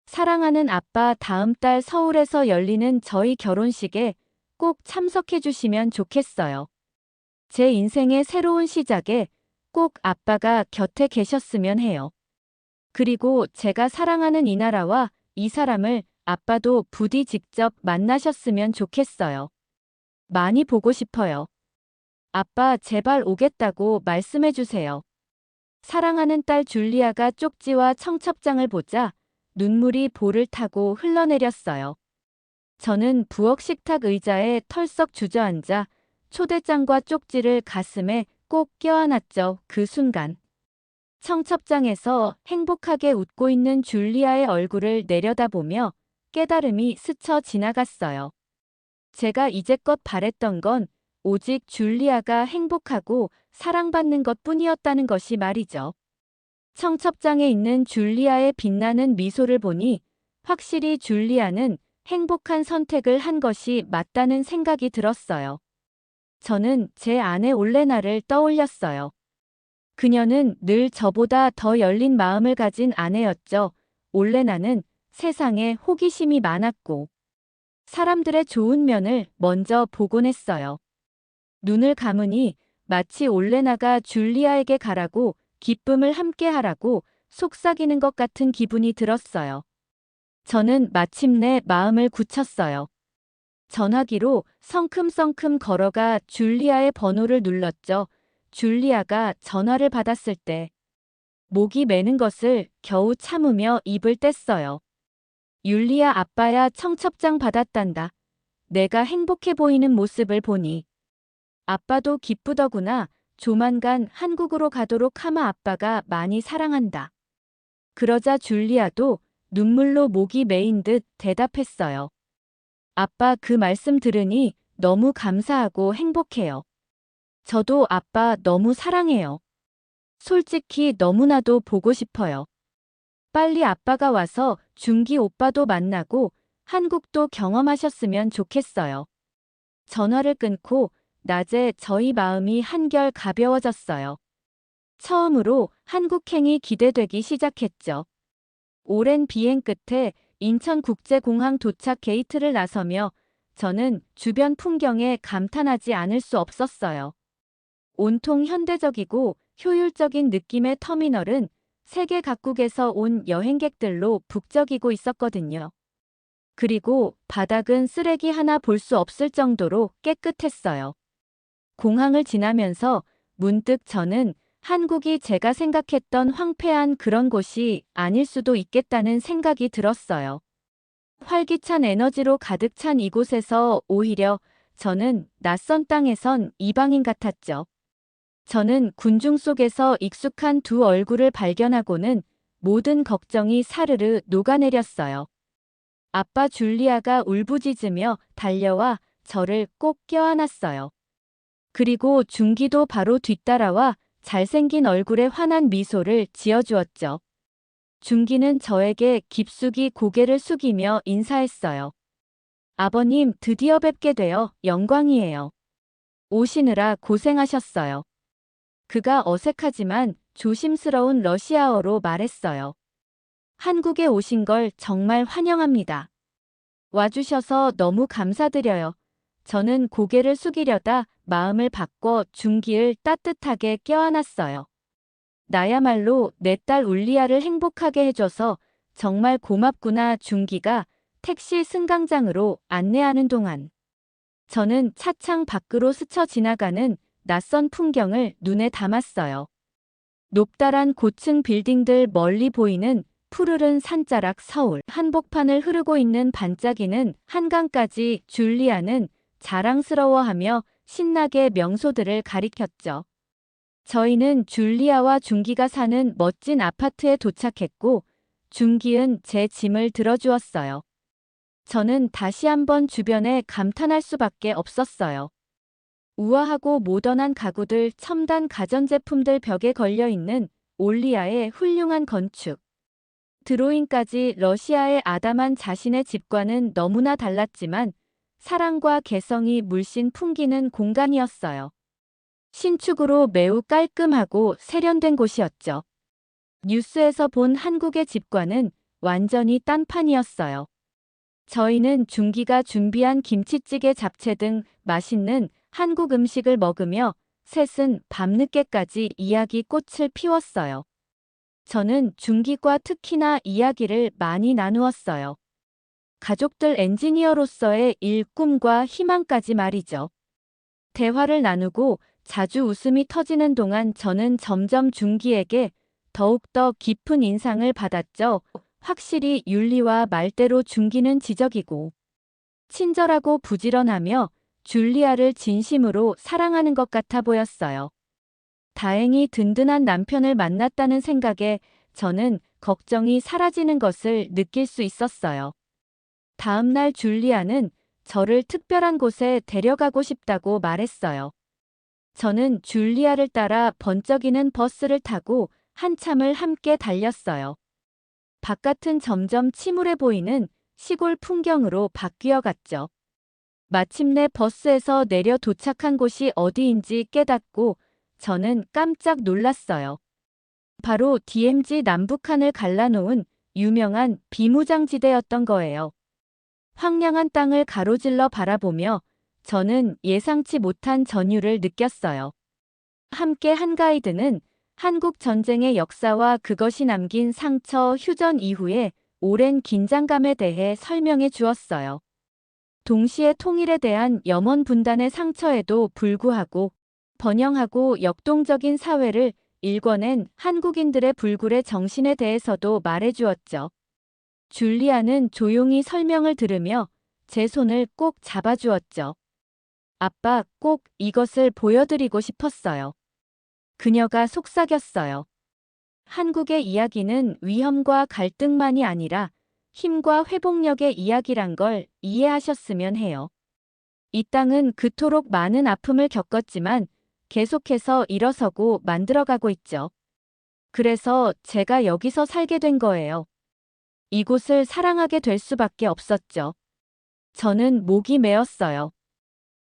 사랑하는 아빠, 다음 달 서울에서 열리는 저희 결혼식에 꼭 참석해 주시면 좋겠어요. 제 인생의 새로운 시작에 꼭 아빠가 곁에 계셨으면 해요. 그리고 제가 사랑하는 이 나라와 이 사람을 아빠도 부디 직접 만나셨으면 좋겠어요. 많이 보고 싶어요. 아빠 제발 오겠다고 말씀해 주세요. 사랑하는 딸 줄리아가 쪽지와 청첩장을 보자 눈물이 볼을 타고 흘러내렸어요. 저는 부엌 식탁 의자에 털썩 주저앉아 초대장과 쪽지를 가슴에 꼭 껴안았죠. 그 순간. 청첩장에서 행복하게 웃고 있는 줄리아의 얼굴을 내려다보며 깨달음이 스쳐 지나갔어요. 제가 이제껏 바랬던 건 오직 줄리아가 행복하고 사랑받는 것뿐이었다는 것이 말이죠. 청첩장에 있는 줄리아의 빛나는 미소를 보니 확실히 줄리아는 행복한 선택을 한 것이 맞다는 생각이 들었어요. 저는 제 아내 올레나를 떠올렸어요. 그녀는 늘 저보다 더 열린 마음을 가진 아내였죠. 올레나는 세상에 호기심이 많았고 사람들의 좋은 면을 먼저 보곤 했어요. 눈을 감으니 마치 올레나가 줄리아에게 가라고 기쁨을 함께하라고 속삭이는 것 같은 기분이 들었어요. 저는 마침내 마음을 굳혔어요. 전화기로 성큼성큼 걸어가 줄리아의 번호를 눌렀죠. 줄리아가 전화를 받았을 때 목이 메는 것을 겨우 참으며 입을 뗐어요. 율리아 아빠야 청첩장 받았단다. 내가 행복해 보이는 모습을 보니 아빠도 기쁘더구나. 조만간 한국으로 가도록 하마 아빠가 많이 사랑한다. 그러자 줄리아도 눈물로 목이 메인 듯 대답했어요. 아빠 그 말씀 들으니 너무 감사하고 행복해요. 저도 아빠 너무 사랑해요. 솔직히 너무나도 보고 싶어요. 빨리 아빠가 와서 준기 오빠도 만나고 한국도 경험하셨으면 좋겠어요. 전화를 끊고 낮에 저희 마음이 한결 가벼워졌어요. 처음으로 한국행이 기대되기 시작했죠. 오랜 비행 끝에 인천국제공항 도착 게이트를 나서며 저는 주변 풍경에 감탄하지 않을 수 없었어요. 온통 현대적이고 효율적인 느낌의 터미널은 세계 각국에서 온 여행객들로 북적이고 있었거든요. 그리고 바닥은 쓰레기 하나 볼 수 없을 정도로 깨끗했어요. 공항을 지나면서 문득 저는 한국이 제가 생각했던 황폐한 그런 곳이 아닐 수도 있겠다는 생각이 들었어요. 활기찬 에너지로 가득 찬 이곳에서 오히려 저는 낯선 땅에선 이방인 같았죠. 저는 군중 속에서 익숙한 두 얼굴을 발견하고는 모든 걱정이 사르르 녹아내렸어요. 아빠 줄리아가 울부짖으며 달려와 저를 꼭 껴안았어요. 그리고 준기도 바로 뒤따라와 잘생긴 얼굴에 환한 미소를 지어주었죠. 준기는 저에게 깊숙이 고개를 숙이며 인사했어요. 아버님, 드디어 뵙게 되어 영광이에요. 오시느라 고생하셨어요. 그가 어색하지만 조심스러운 러시아어로 말했어요. 한국에 오신 걸 정말 환영합니다. 와주셔서 너무 감사드려요. 저는 고개를 숙이려다 마음을 바꿔 준기를 따뜻하게 껴안았어요. 나야말로 내 딸 울리아를 행복하게 해줘서 정말 고맙구나. 준기가 택시 승강장으로 안내하는 동안 저는 차창 밖으로 스쳐 지나가는 낯선 풍경을 눈에 담았어요. 높다란 고층 빌딩들, 멀리 보이는 푸르른 산자락 서울, 한복판을 흐르고 있는 반짝이는 한강까지. 줄리아는 자랑스러워하며 신나게 명소들을 가리켰죠. 저희는 줄리아와 준기가 사는 멋진 아파트에 도착했고 준기는 제 짐을 들어주었어요. 저는 다시 한번 주변에 감탄할 수밖에 없었어요. 우아하고 모던한 가구들, 첨단 가전제품들, 벽에 걸려있는 올리아의 훌륭한 건축. 드로잉까지. 러시아의 아담한 자신의 집과는 너무나 달랐지만 사랑과 개성이 물씬 풍기는 공간이었어요. 신축으로 매우 깔끔하고 세련된 곳이었죠. 뉴스에서 본 한국의 집과는 완전히 딴판이었어요. 저희는 준기가 준비한 김치찌개, 잡채 등 맛있는 한국 음식을 먹으며 셋은 밤늦게까지 이야기꽃을 피웠어요. 저는 준기과 특히나 이야기를 많이 나누었어요. 가족들, 엔지니어로서의 일, 꿈과 희망까지 말이죠. 대화를 나누고 자주 웃음이 터지는 동안 저는 점점 준기에게 더욱더 깊은 인상을 받았죠. 확실히 율리와 말대로 준기는 지적이고 친절하고 부지런하며 줄리아를 진심으로 사랑하는 것 같아 보였어요. 다행히 든든한 남편을 만났다는 생각에 저는 걱정이 사라지는 것을 느낄 수 있었어요. 다음 날 줄리아는 저를 특별한 곳에 데려가고 싶다고 말했어요. 저는 줄리아를 따라 번쩍이는 버스를 타고 한참을 함께 달렸어요. 바깥은 점점 침울해 보이는 시골 풍경으로 바뀌어 갔죠. 마침내 버스에서 내려 도착한 곳이 어디인지 깨닫고 저는 깜짝 놀랐어요. 바로 DMZ 남북한을 갈라놓은 유명한 비무장지대였던 거예요. 황량한 땅을 가로질러 바라보며 저는 예상치 못한 전율을 느꼈어요. 함께 한 가이드는 한국 전쟁의 역사와 그것이 남긴 상처, 휴전 이후의 오랜 긴장감에 대해 설명해 주었어요. 동시에 통일에 대한 염원 분단의 상처에도 불구하고 번영하고 역동적인 사회를 일궈낸 한국인들의 불굴의 정신에 대해서도 말해 주었죠. 줄리아는 조용히 설명을 들으며 제 손을 꼭 잡아주었죠. 아빠, 꼭 이것을 보여드리고 싶었어요. 그녀가 속삭였어요. 한국의 이야기는 위험과 갈등만이 아니라 힘과 회복력의 이야기란 걸 이해하셨으면 해요. 이 땅은 그토록 많은 아픔을 겪었지만 계속해서 일어서고 만들어가고 있죠. 그래서 제가 여기서 살게 된 거예요. 이곳을 사랑하게 될 수밖에 없었죠. 저는 목이 메었어요.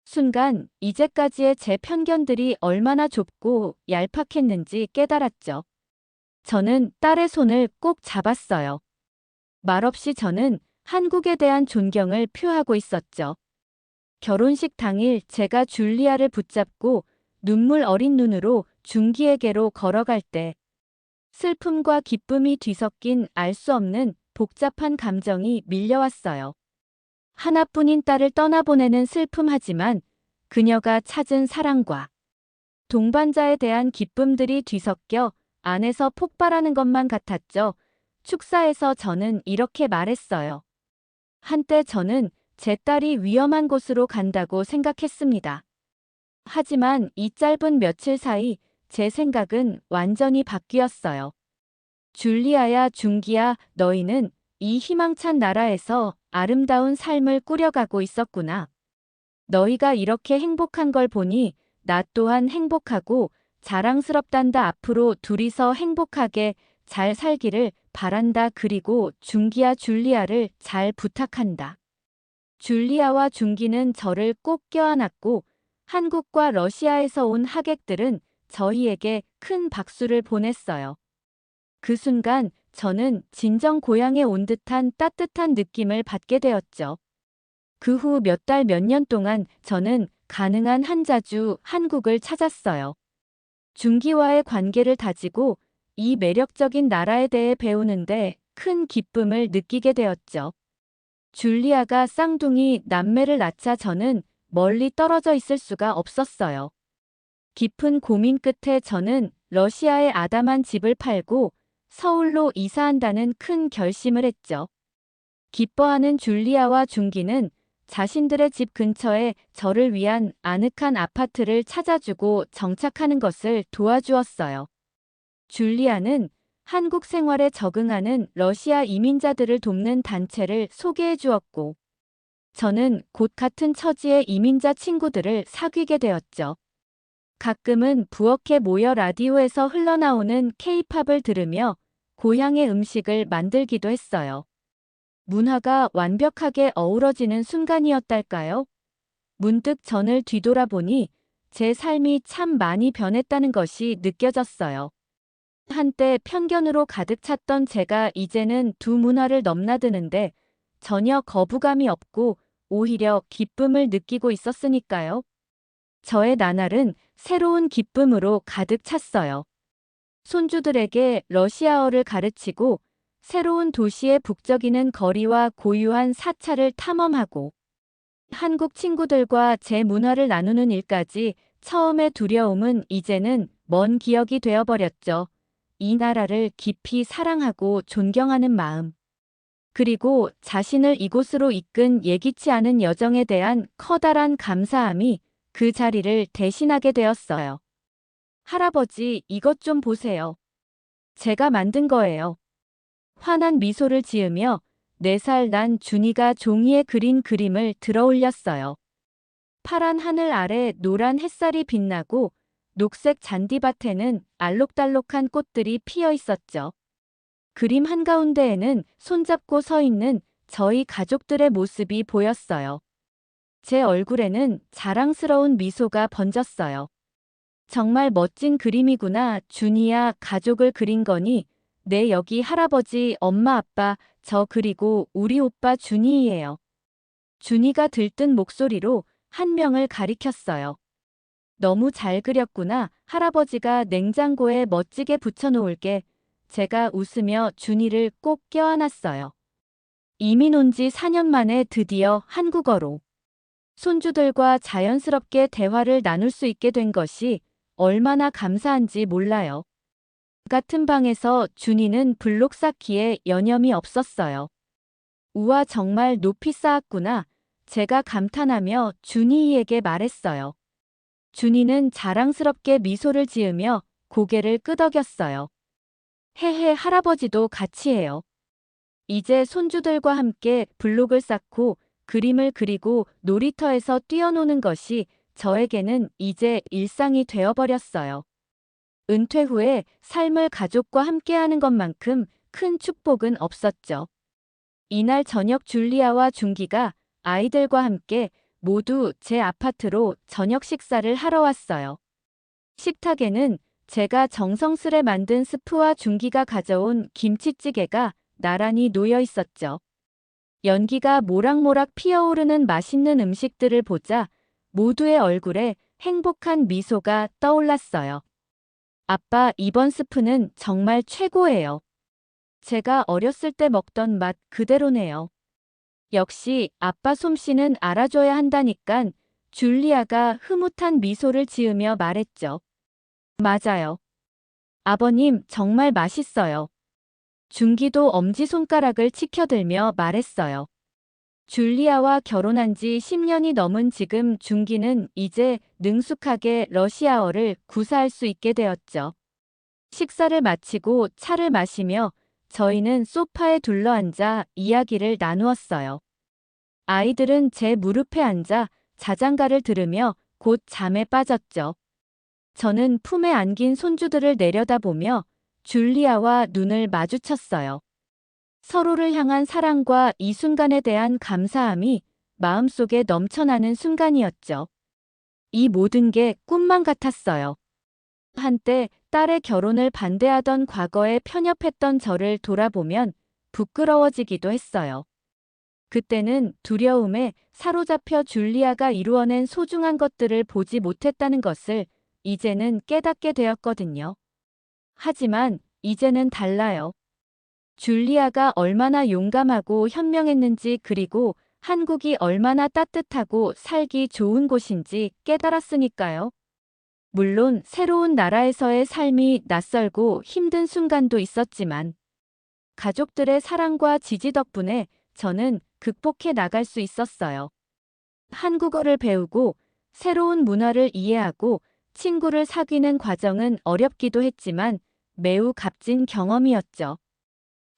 순간 이제까지의 제 편견들이 얼마나 좁고 얄팍했는지 깨달았죠. 저는 딸의 손을 꼭 잡았어요. 말없이 저는 한국에 대한 존경을 표하고 있었죠. 결혼식 당일 제가 줄리아를 붙잡고 눈물 어린 눈으로 준기에게로 걸어갈 때 슬픔과 기쁨이 뒤섞인 알 수 없는 복잡한 감정이 밀려왔어요. 하나뿐인 딸을 떠나보내는 슬픔하지만 그녀가 찾은 사랑과 동반자에 대한 기쁨들이 뒤섞여 안에서 폭발하는 것만 같았죠. 축사에서 저는 이렇게 말했어요. 한때 저는 제 딸이 위험한 곳으로 간다고 생각했습니다. 하지만 이 짧은 며칠 사이 제 생각은 완전히 바뀌었어요. 줄리아야, 준기야, 너희는 이 희망찬 나라에서 아름다운 삶을 꾸려가고 있었구나. 너희가 이렇게 행복한 걸 보니 나 또한 행복하고 자랑스럽단다. 앞으로 둘이서 행복하게 잘 살기를 바란다. 그리고 준기야, 줄리아를 잘 부탁한다. 줄리아와 준기는 저를 꼭 껴안았고 한국과 러시아에서 온 하객들은 저희에게 큰 박수를 보냈어요. 그 순간 저는 진정 고향에 온 듯한 따뜻한 느낌을 받게 되었죠. 그 후 몇 달 몇 년 동안 저는 가능한 한 자주 한국을 찾았어요. 준기와의 관계를 다지고 이 매력적인 나라에 대해 배우는데 큰 기쁨을 느끼게 되었죠. 줄리아가 쌍둥이 남매를 낳자 저는 멀리 떨어져 있을 수가 없었어요. 깊은 고민 끝에 저는 러시아의 아담한 집을 팔고 서울로 이사한다는 큰 결심을 했죠. 기뻐하는 줄리아와 준기는 자신들의 집 근처에 저를 위한 아늑한 아파트를 찾아주고 정착하는 것을 도와주었어요. 줄리아는 한국 생활에 적응하는 러시아 이민자들을 돕는 단체를 소개해 주었고, 저는 곧 같은 처지의 이민자 친구들을 사귀게 되었죠. 가끔은 부엌에 모여 라디오에서 흘러나오는 케이팝을 들으며 고향의 음식을 만들기도 했어요. 문화가 완벽하게 어우러지는 순간이었달까요? 문득 전을 뒤돌아보니 제 삶이 참 많이 변했다는 것이 느껴졌어요. 한때 편견으로 가득 찼던 제가 이제는 두 문화를 넘나드는데 전혀 거부감이 없고 오히려 기쁨을 느끼고 있었으니까요. 저의 나날은 새로운 기쁨으로 가득 찼어요. 손주들에게 러시아어를 가르치고 새로운 도시의 북적이는 거리와 고유한 사찰을 탐험하고 한국 친구들과 제 문화를 나누는 일까지 처음의 두려움은 이제는 먼 기억이 되어버렸죠. 이 나라를 깊이 사랑하고 존경하는 마음. 그리고 자신을 이곳으로 이끈 예기치 않은 여정에 대한 커다란 감사함이 그 자리를 대신하게 되었어요. 할아버지, 이것 좀 보세요. 제가 만든 거예요. 환한 미소를 지으며 4살 난 준이가 종이에 그린 그림을 들어올렸어요. 파란 하늘 아래 노란 햇살이 빛나고 녹색 잔디밭에는 알록달록한 꽃들이 피어 있었죠. 그림 한가운데에는 손잡고 서 있는 저희 가족들의 모습이 보였어요. 제 얼굴에는 자랑스러운 미소가 번졌어요. 정말 멋진 그림이구나. 준이야, 가족을 그린 거니? 네, 여기 할아버지, 엄마, 아빠, 저 그리고 우리 오빠 준이예요. 준이가 들뜬 목소리로 한 명을 가리켰어요. 너무 잘 그렸구나. 할아버지가 냉장고에 멋지게 붙여놓을게. 제가 웃으며 준이를 꼭 껴안았어요. 이민 온 지 4년 만에 드디어 한국어로 손주들과 자연스럽게 대화를 나눌 수 있게 된 것이 얼마나 감사한지 몰라요. 같은 방에서 준이는 블록 쌓기에 여념이 없었어요. 우와, 정말 높이 쌓았구나. 제가 감탄하며 준이에게 말했어요. 준이는 자랑스럽게 미소를 지으며 고개를 끄덕였어요. 헤헤, 할아버지도 같이 해요. 이제 손주들과 함께 블록을 쌓고 그림을 그리고 놀이터에서 뛰어노는 것이 저에게는 이제 일상이 되어버렸어요. 은퇴 후에 삶을 가족과 함께하는 것만큼 큰 축복은 없었죠. 이날 저녁 줄리아와 준기가 아이들과 함께 모두 제 아파트로 저녁 식사를 하러 왔어요. 식탁에는 제가 정성스레 만든 스프와 준기가 가져온 김치찌개가 나란히 놓여 있었죠. 연기가 모락모락 피어오르는 맛있는 음식들을 보자 모두의 얼굴에 행복한 미소가 떠올랐어요. 아빠, 이번 스프는 정말 최고예요. 제가 어렸을 때 먹던 맛 그대로네요. 역시 아빠 솜씨는 알아줘야 한다니깐 줄리아가 흐뭇한 미소를 지으며 말했죠. 맞아요. 아버님, 정말 맛있어요. 준기도 엄지손가락을 치켜들며 말했어요. 줄리아와 결혼한 지 10년이 넘은 지금 준기는 이제 능숙하게 러시아어를 구사할 수 있게 되었죠. 식사를 마치고 차를 마시며 저희는 소파에 둘러앉아 이야기를 나누었어요. 아이들은 제 무릎에 앉아 자장가를 들으며 곧 잠에 빠졌죠. 저는 품에 안긴 손주들을 내려다보며 줄리아와 눈을 마주쳤어요. 서로를 향한 사랑과 이 순간에 대한 감사함이 마음속에 넘쳐나는 순간이었죠. 이 모든 게 꿈만 같았어요. 한때 딸의 결혼을 반대하던 과거에 편협했던 저를 돌아보면 부끄러워지기도 했어요. 그때는 두려움에 사로잡혀 줄리아가 이루어낸 소중한 것들을 보지 못했다는 것을 이제는 깨닫게 되었거든요. 하지만 이제는 달라요. 줄리아가 얼마나 용감하고 현명했는지 그리고 한국이 얼마나 따뜻하고 살기 좋은 곳인지 깨달았으니까요. 물론 새로운 나라에서의 삶이 낯설고 힘든 순간도 있었지만 가족들의 사랑과 지지 덕분에 저는 극복해 나갈 수 있었어요. 한국어를 배우고 새로운 문화를 이해하고 친구를 사귀는 과정은 어렵기도 했지만 매우 값진 경험이었죠.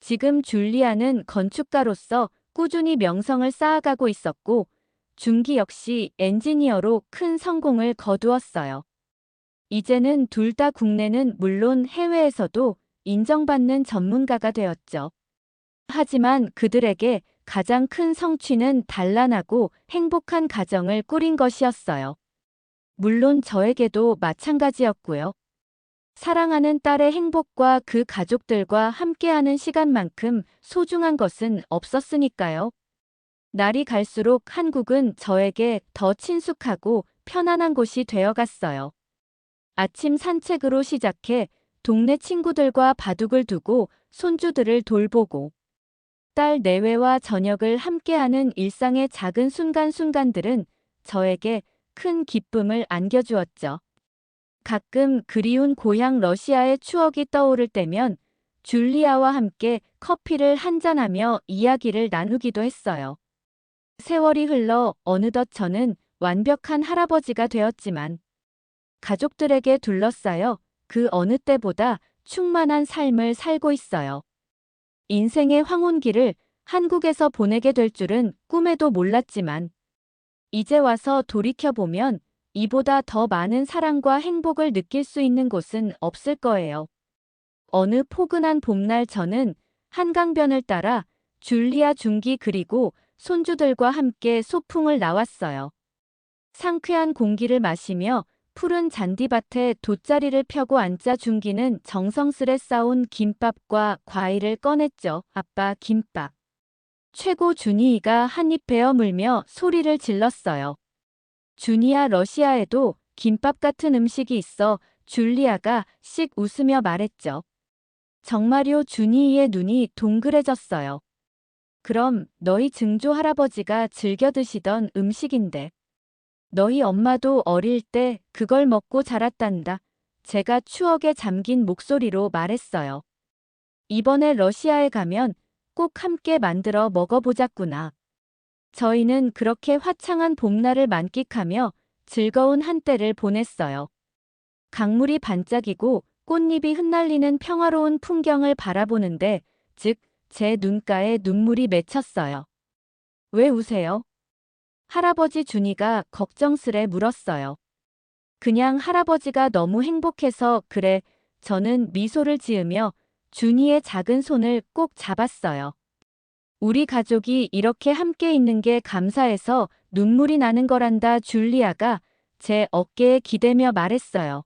지금 줄리아는 건축가로서 꾸준히 명성을 쌓아가고 있었고 준기 역시 엔지니어로 큰 성공을 거두었어요. 이제는 둘 다 국내는 물론 해외에서도 인정받는 전문가가 되었죠. 하지만 그들에게 가장 큰 성취는 단란하고 행복한 가정을 꾸린 것이었어요. 물론 저에게도 마찬가지였고요. 사랑하는 딸의 행복과 그 가족들과 함께하는 시간만큼 소중한 것은 없었으니까요. 날이 갈수록 한국은 저에게 더 친숙하고 편안한 곳이 되어갔어요. 아침 산책으로 시작해 동네 친구들과 바둑을 두고 손주들을 돌보고 딸 내외와 저녁을 함께하는 일상의 작은 순간순간들은 저에게 큰 기쁨을 안겨주었죠. 가끔 그리운 고향 러시아의 추억이 떠오를 때면 줄리아와 함께 커피를 한잔하며 이야기를 나누기도 했어요. 세월이 흘러 어느덧 저는 완벽한 할아버지가 되었지만 가족들에게 둘러싸여 그 어느 때보다 충만한 삶을 살고 있어요. 인생의 황혼기를 한국에서 보내게 될 줄은 꿈에도 몰랐지만 이제 와서 돌이켜보면 이보다 더 많은 사랑과 행복을 느낄 수 있는 곳은 없을 거예요. 어느 포근한 봄날 저는 한강변을 따라 줄리아 중기 그리고 손주들과 함께 소풍을 나왔어요. 상쾌한 공기를 마시며 푸른 잔디밭에 돗자리를 펴고 앉자 준기는 정성스레 싸온 김밥과 과일을 꺼냈죠. 아빠, 김밥. 최고. 준이가 한 입 베어 물며 소리를 질렀어요. 준이야, 러시아에도 김밥 같은 음식이 있어. 줄리아가 씩 웃으며 말했죠. 정말요? 준이의 눈이 동그래졌어요. 그럼 너희 증조 할아버지가 즐겨 드시던 음식인데. 너희 엄마도 어릴 때 그걸 먹고 자랐단다. 제가 추억에 잠긴 목소리로 말했어요. 이번에 러시아에 가면 꼭 함께 만들어 먹어보자꾸나. 저희는 그렇게 화창한 봄날을 만끽하며 즐거운 한때를 보냈어요. 강물이 반짝이고 꽃잎이 흩날리는 평화로운 풍경을 바라보는데 즉 제 눈가에 눈물이 맺혔어요. 왜 우세요? 할아버지 준이가 걱정스레 물었어요. 그냥 할아버지가 너무 행복해서 그래. 저는 미소를 지으며 준이의 작은 손을 꼭 잡았어요. 우리 가족이 이렇게 함께 있는 게 감사해서 눈물이 나는 거란다. 줄리아가 제 어깨에 기대며 말했어요.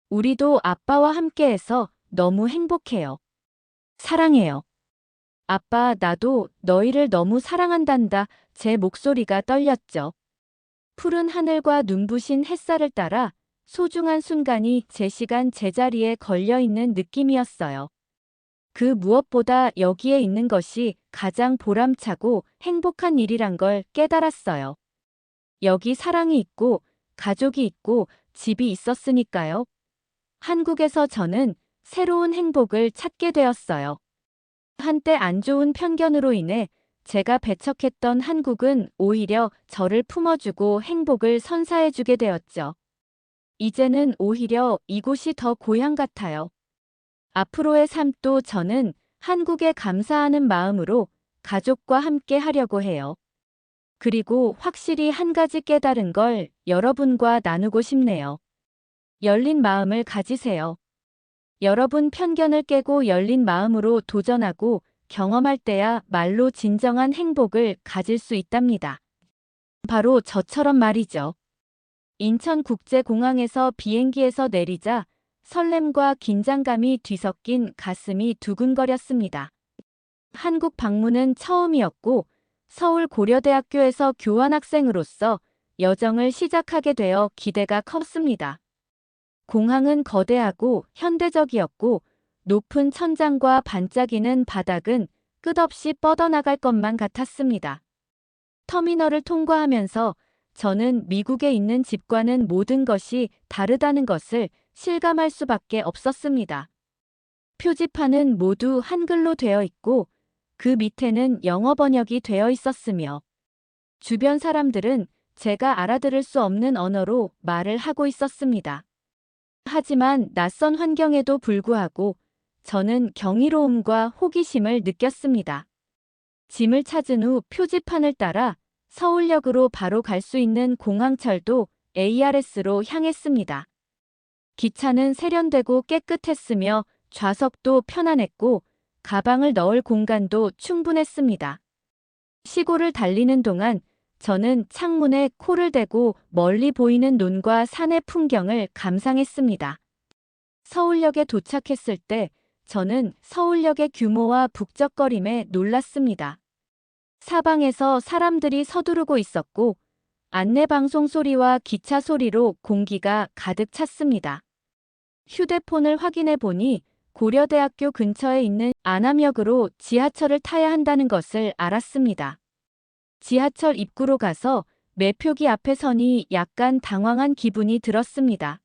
우리도 아빠와 함께해서 너무 행복해요. 사랑해요. 아빠, 나도 너희를 너무 사랑한단다. 제 목소리가 떨렸죠. 푸른 하늘과 눈부신 햇살을 따라 소중한 순간이 제 시간 제자리에 걸려있는 느낌이었어요. 그 무엇보다 여기에 있는 것이 가장 보람차고 행복한 일이란 걸 깨달았어요. 여기 사랑이 있고, 가족이 있고, 집이 있었으니까요. 한국에서 저는 새로운 행복을 찾게 되었어요. 한때 안 좋은 편견으로 인해 제가 배척했던 한국은 오히려 저를 품어주고 행복을 선사해주게 되었죠. 이제는 오히려 이곳이 더 고향 같아요. 앞으로의 삶도 저는 한국에 감사하는 마음으로 가족과 함께 하려고 해요. 그리고 확실히 한 가지 깨달은 걸 여러분과 나누고 싶네요. 열린 마음을 가지세요. 여러분 편견을 깨고 열린 마음으로 도전하고 경험할 때야 말로 진정한 행복을 가질 수 있답니다. 바로 저처럼 말이죠. 인천국제공항에서 비행기에서 내리자 설렘과 긴장감이 뒤섞인 가슴이 두근거렸습니다. 한국 방문은 처음이었고 서울 고려대학교에서 교환학생으로서 여정을 시작하게 되어 기대가 컸습니다. 공항은 거대하고 현대적이었고 높은 천장과 반짝이는 바닥은 끝없이 뻗어나갈 것만 같았습니다. 터미널을 통과하면서 저는 미국에 있는 집과는 모든 것이 다르다는 것을 실감할 수밖에 없었습니다. 표지판은 모두 한글로 되어 있고 그 밑에는 영어 번역이 되어 있었으며 주변 사람들은 제가 알아들을 수 없는 언어로 말을 하고 있었습니다. 하지만 낯선 환경에도 불구하고 저는 경이로움과 호기심을 느꼈습니다. 짐을 찾은 후 표지판을 따라 서울역으로 바로 갈 수 있는 공항철도 ARS로 향했습니다. 기차는 세련되고 깨끗했으며 좌석도 편안했고 가방을 넣을 공간도 충분했습니다. 시골을 달리는 동안 저는 창문에 코를 대고 멀리 보이는 논과 산의 풍경을 감상했습니다. 서울역에 도착했을 때 저는 서울역의 규모와 북적거림에 놀랐습니다. 사방에서 사람들이 서두르고 있었고 안내방송 소리와 기차 소리로 공기가 가득 찼습니다. 휴대폰을 확인해 보니 고려대학교 근처에 있는 안암역으로 지하철을 타야 한다는 것을 알았습니다. 지하철 입구로 가서 매표기 앞에 서니 약간 당황한 기분이 들었습니다.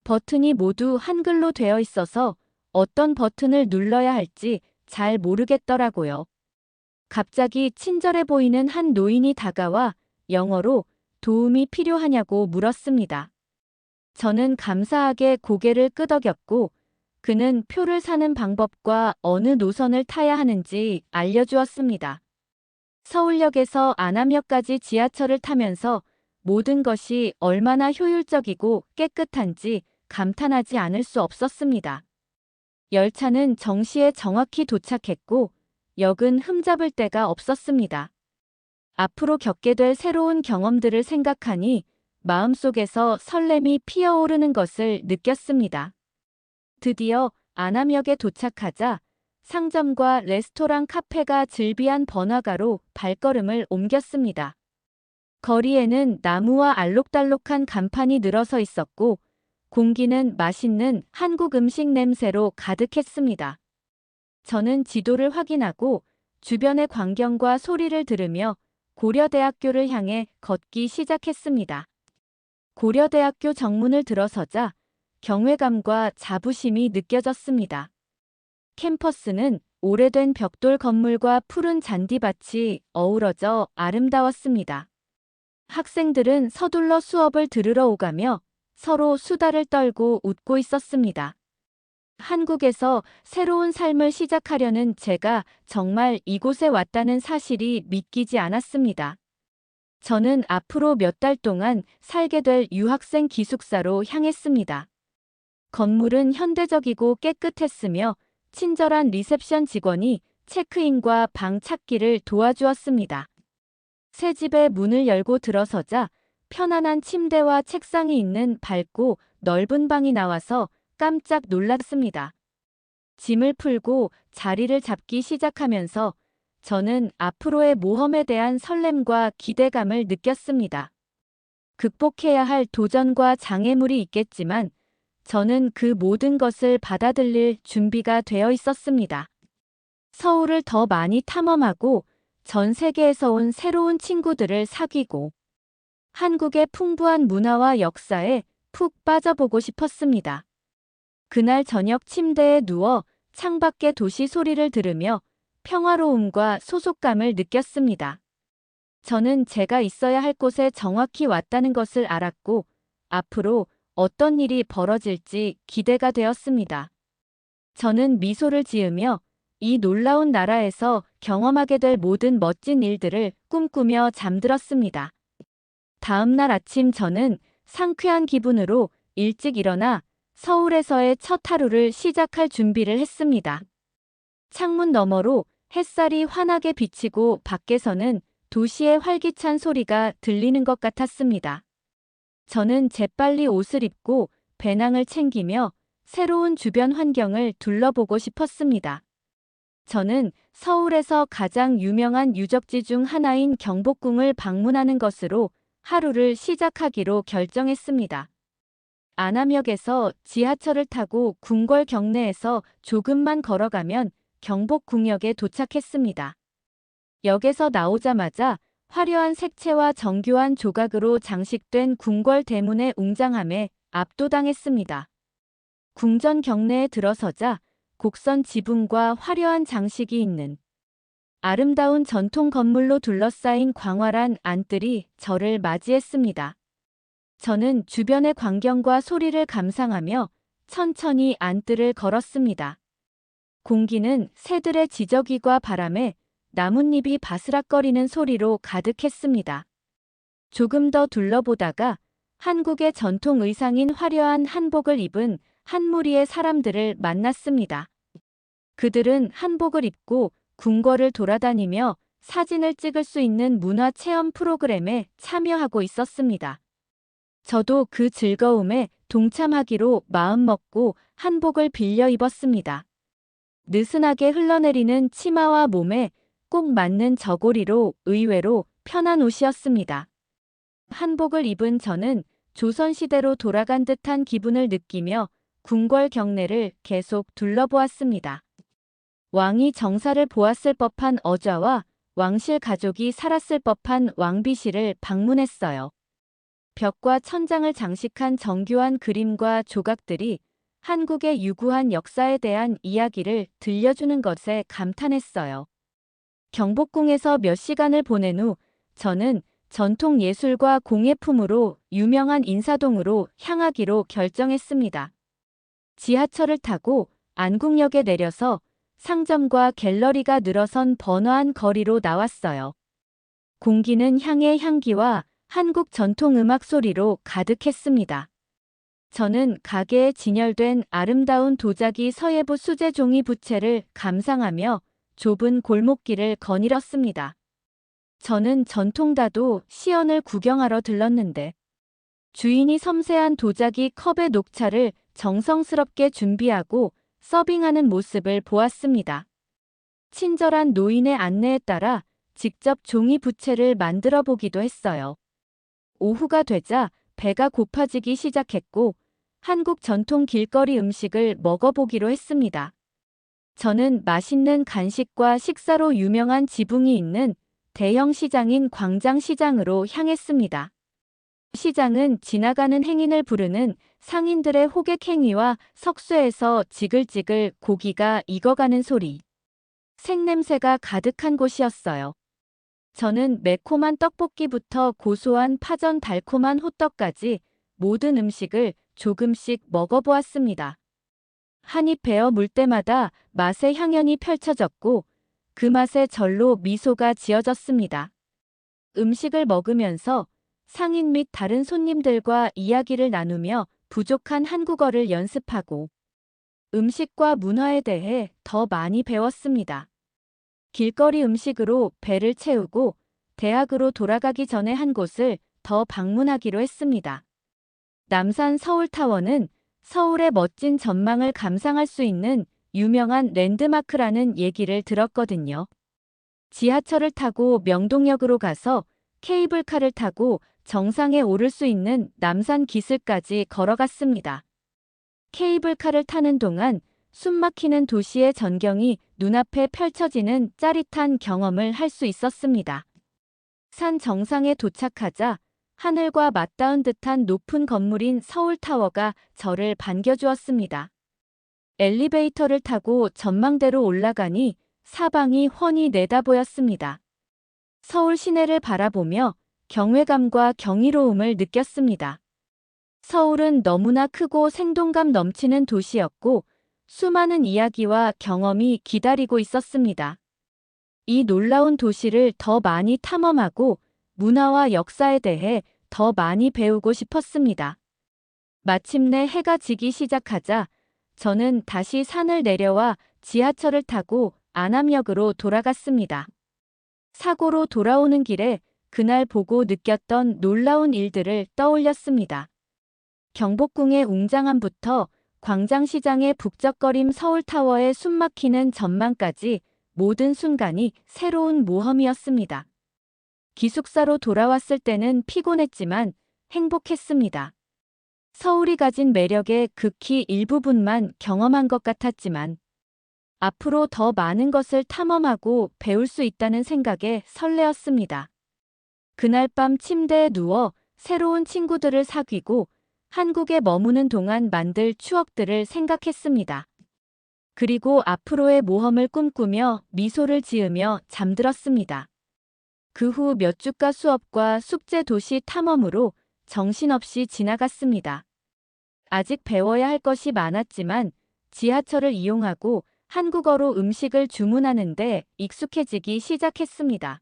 버튼이 모두 한글로 되어 있어서 어떤 버튼을 눌러야 할지 잘 모르겠더라고요. 갑자기 친절해 보이는 한 노인이 다가와 영어로 도움이 필요하냐고 물었습니다. 저는 감사하게 고개를 끄덕였고 그는 표를 사는 방법과 어느 노선을 타야 하는지 알려주었습니다. 서울역에서 안암역까지 지하철을 타면서 모든 것이 얼마나 효율적이고 깨끗한지 감탄하지 않을 수 없었습니다. 열차는 정시에 정확히 도착했고 역은 흠잡을 데가 없었습니다. 앞으로 겪게 될 새로운 경험들을 생각하니 마음속에서 설렘이 피어오르는 것을 느꼈습니다. 드디어 안암역에 도착하자 상점과 레스토랑 카페가 즐비한 번화가로 발걸음을 옮겼습니다. 거리에는 나무와 알록달록한 간판이 늘어서 있었고 공기는 맛있는 한국 음식 냄새로 가득했습니다. 저는 지도를 확인하고 주변의 광경과 소리를 들으며 고려대학교를 향해 걷기 시작했습니다. 고려대학교 정문을 들어서자 경외감과 자부심이 느껴졌습니다. 캠퍼스는 오래된 벽돌 건물과 푸른 잔디밭이 어우러져 아름다웠습니다. 학생들은 서둘러 수업을 들으러 오가며 서로 수다를 떨고 웃고 있었습니다. 한국에서 새로운 삶을 시작하려는 제가 정말 이곳에 왔다는 사실이 믿기지 않았습니다. 저는 앞으로 몇 달 동안 살게 될 유학생 기숙사로 향했습니다. 건물은 현대적이고 깨끗했으며 친절한 리셉션 직원이 체크인과 방 찾기를 도와주었습니다. 새 집의 문을 열고 들어서자 편안한 침대와 책상이 있는 밝고 넓은 방이 나와서 깜짝 놀랐습니다. 짐을 풀고 자리를 잡기 시작하면서 저는 앞으로의 모험에 대한 설렘과 기대감을 느꼈습니다. 극복해야 할 도전과 장애물이 있겠지만 저는 그 모든 것을 받아들일 준비가 되어 있었습니다. 서울을 더 많이 탐험하고 전 세계에서 온 새로운 친구들을 사귀고 한국의 풍부한 문화와 역사에 푹 빠져보고 싶었습니다. 그날 저녁 침대에 누워 창밖의 도시 소리를 들으며 평화로움과 소속감을 느꼈습니다. 저는 제가 있어야 할 곳에 정확히 왔다는 것을 알았고 앞으로 어떤 일이 벌어질지 기대가 되었습니다. 저는 미소를 지으며 이 놀라운 나라에서 경험하게 될 모든 멋진 일들을 꿈꾸며 잠들었습니다. 다음 날 아침 저는 상쾌한 기분으로 일찍 일어나 서울에서의 첫 하루를 시작할 준비를 했습니다. 창문 너머로 햇살이 환하게 비치고 밖에서는 도시의 활기찬 소리가 들리는 것 같았습니다. 저는 재빨리 옷을 입고 배낭을 챙기며 새로운 주변 환경을 둘러보고 싶었습니다. 저는 서울에서 가장 유명한 유적지 중 하나인 경복궁을 방문하는 것으로 하루를 시작하기로 결정했습니다. 안암역에서 지하철을 타고 궁궐 경내에서 조금만 걸어가면 경복궁역에 도착했습니다. 역에서 나오자마자 화려한 색채와 정교한 조각으로 장식된 궁궐 대문의 웅장함에 압도당했습니다. 궁전 경내에 들어서자 곡선 지붕과 화려한 장식이 있는 아름다운 전통 건물로 둘러싸인 광활한 안뜰이 저를 맞이했습니다. 저는 주변의 광경과 소리를 감상하며 천천히 안뜰을 걸었습니다. 공기는 새들의 지저귀과 바람에 나뭇잎이 바스락거리는 소리로 가득했습니다. 조금 더 둘러보다가 한국의 전통 의상인 화려한 한복을 입은 한 무리의 사람들을 만났습니다. 그들은 한복을 입고 궁궐을 돌아다니며 사진을 찍을 수 있는 문화 체험 프로그램에 참여하고 있었습니다. 저도 그 즐거움에 동참하기로 마음먹고 한복을 빌려 입었습니다. 느슨하게 흘러내리는 치마와 몸에 꼭 맞는 저고리로 의외로 편한 옷이었습니다. 한복을 입은 저는 조선시대로 돌아간 듯한 기분을 느끼며 궁궐 경내를 계속 둘러보았습니다. 왕이 정사를 보았을 법한 어좌와 왕실 가족이 살았을 법한 왕비실을 방문했어요. 벽과 천장을 장식한 정교한 그림과 조각들이 한국의 유구한 역사에 대한 이야기를 들려주는 것에 감탄했어요. 경복궁에서 몇 시간을 보낸 후 저는 전통 예술과 공예품으로 유명한 인사동으로 향하기로 결정했습니다. 지하철을 타고 안국역에 내려서 상점과 갤러리가 늘어선 번화한 거리로 나왔어요. 공기는 향의 향기와 한국 전통 음악 소리로 가득했습니다. 저는 가게에 진열된 아름다운 도자기 서예부 수제 종이 부채를 감상하며 좁은 골목길을 거닐었습니다. 저는 전통다도 시연을 구경하러 들렀는데 주인이 섬세한 도자기 컵의 녹차를 정성스럽게 준비하고 서빙하는 모습을 보았습니다. 친절한 노인의 안내에 따라 직접 종이 부채를 만들어 보기도 했어요. 오후가 되자 배가 고파지기 시작했고 한국 전통 길거리 음식을 먹어보기로 했습니다. 저는 맛있는 간식과 식사로 유명한 지붕이 있는 대형 시장인 광장시장으로 향했습니다. 시장은 지나가는 행인을 부르는 상인들의 호객 행위와 석쇠에서 지글지글 고기가 익어가는 소리, 생냄새가 가득한 곳이었어요. 저는 매콤한 떡볶이부터 고소한 파전 달콤한 호떡까지 모든 음식을 조금씩 먹어보았습니다. 한 입 베어 물 때마다 맛의 향연이 펼쳐졌고 그 맛에 절로 미소가 지어졌습니다. 음식을 먹으면서 상인 및 다른 손님들과 이야기를 나누며 부족한 한국어를 연습하고 음식과 문화에 대해 더 많이 배웠습니다. 길거리 음식으로 배를 채우고 대학으로 돌아가기 전에 한 곳을 더 방문하기로 했습니다. 남산 서울타워는 서울의 멋진 전망을 감상할 수 있는 유명한 랜드마크라는 얘기를 들었거든요. 지하철을 타고 명동역으로 가서 케이블카를 타고 정상에 오를 수 있는 남산 기슭까지 걸어갔습니다. 케이블카를 타는 동안 숨막히는 도시의 전경이 눈앞에 펼쳐지는 짜릿한 경험을 할 수 있었습니다. 산 정상에 도착하자 하늘과 맞닿은 듯한 높은 건물인 서울타워가 저를 반겨주었습니다. 엘리베이터를 타고 전망대로 올라가니 사방이 훤히 내다보였습니다. 서울 시내를 바라보며 경외감과 경이로움을 느꼈습니다. 서울은 너무나 크고 생동감 넘치는 도시였고 수많은 이야기와 경험이 기다리고 있었습니다. 이 놀라운 도시를 더 많이 탐험하고 문화와 역사에 대해 더 많이 배우고 싶었습니다. 마침내 해가 지기 시작하자 저는 다시 산을 내려와 지하철을 타고 안암역으로 돌아갔습니다. 사고로 돌아오는 길에 그날 보고 느꼈던 놀라운 일들을 떠올렸습니다. 경복궁의 웅장함부터 광장시장의 북적거림 서울타워의 숨막히는 전망까지 모든 순간이 새로운 모험이었습니다. 기숙사로 돌아왔을 때는 피곤했지만 행복했습니다. 서울이 가진 매력의 극히 일부분만 경험한 것 같았지만 앞으로 더 많은 것을 탐험하고 배울 수 있다는 생각에 설레었습니다. 그날 밤 침대에 누워 새로운 친구들을 사귀고 한국에 머무는 동안 만들 추억들을 생각했습니다. 그리고 앞으로의 모험을 꿈꾸며 미소를 지으며 잠들었습니다. 그 후 몇 주가 수업과 숙제 도시 탐험으로 정신없이 지나갔습니다. 아직 배워야 할 것이 많았지만 지하철을 이용하고 한국어로 음식을 주문하는데 익숙해지기 시작했습니다.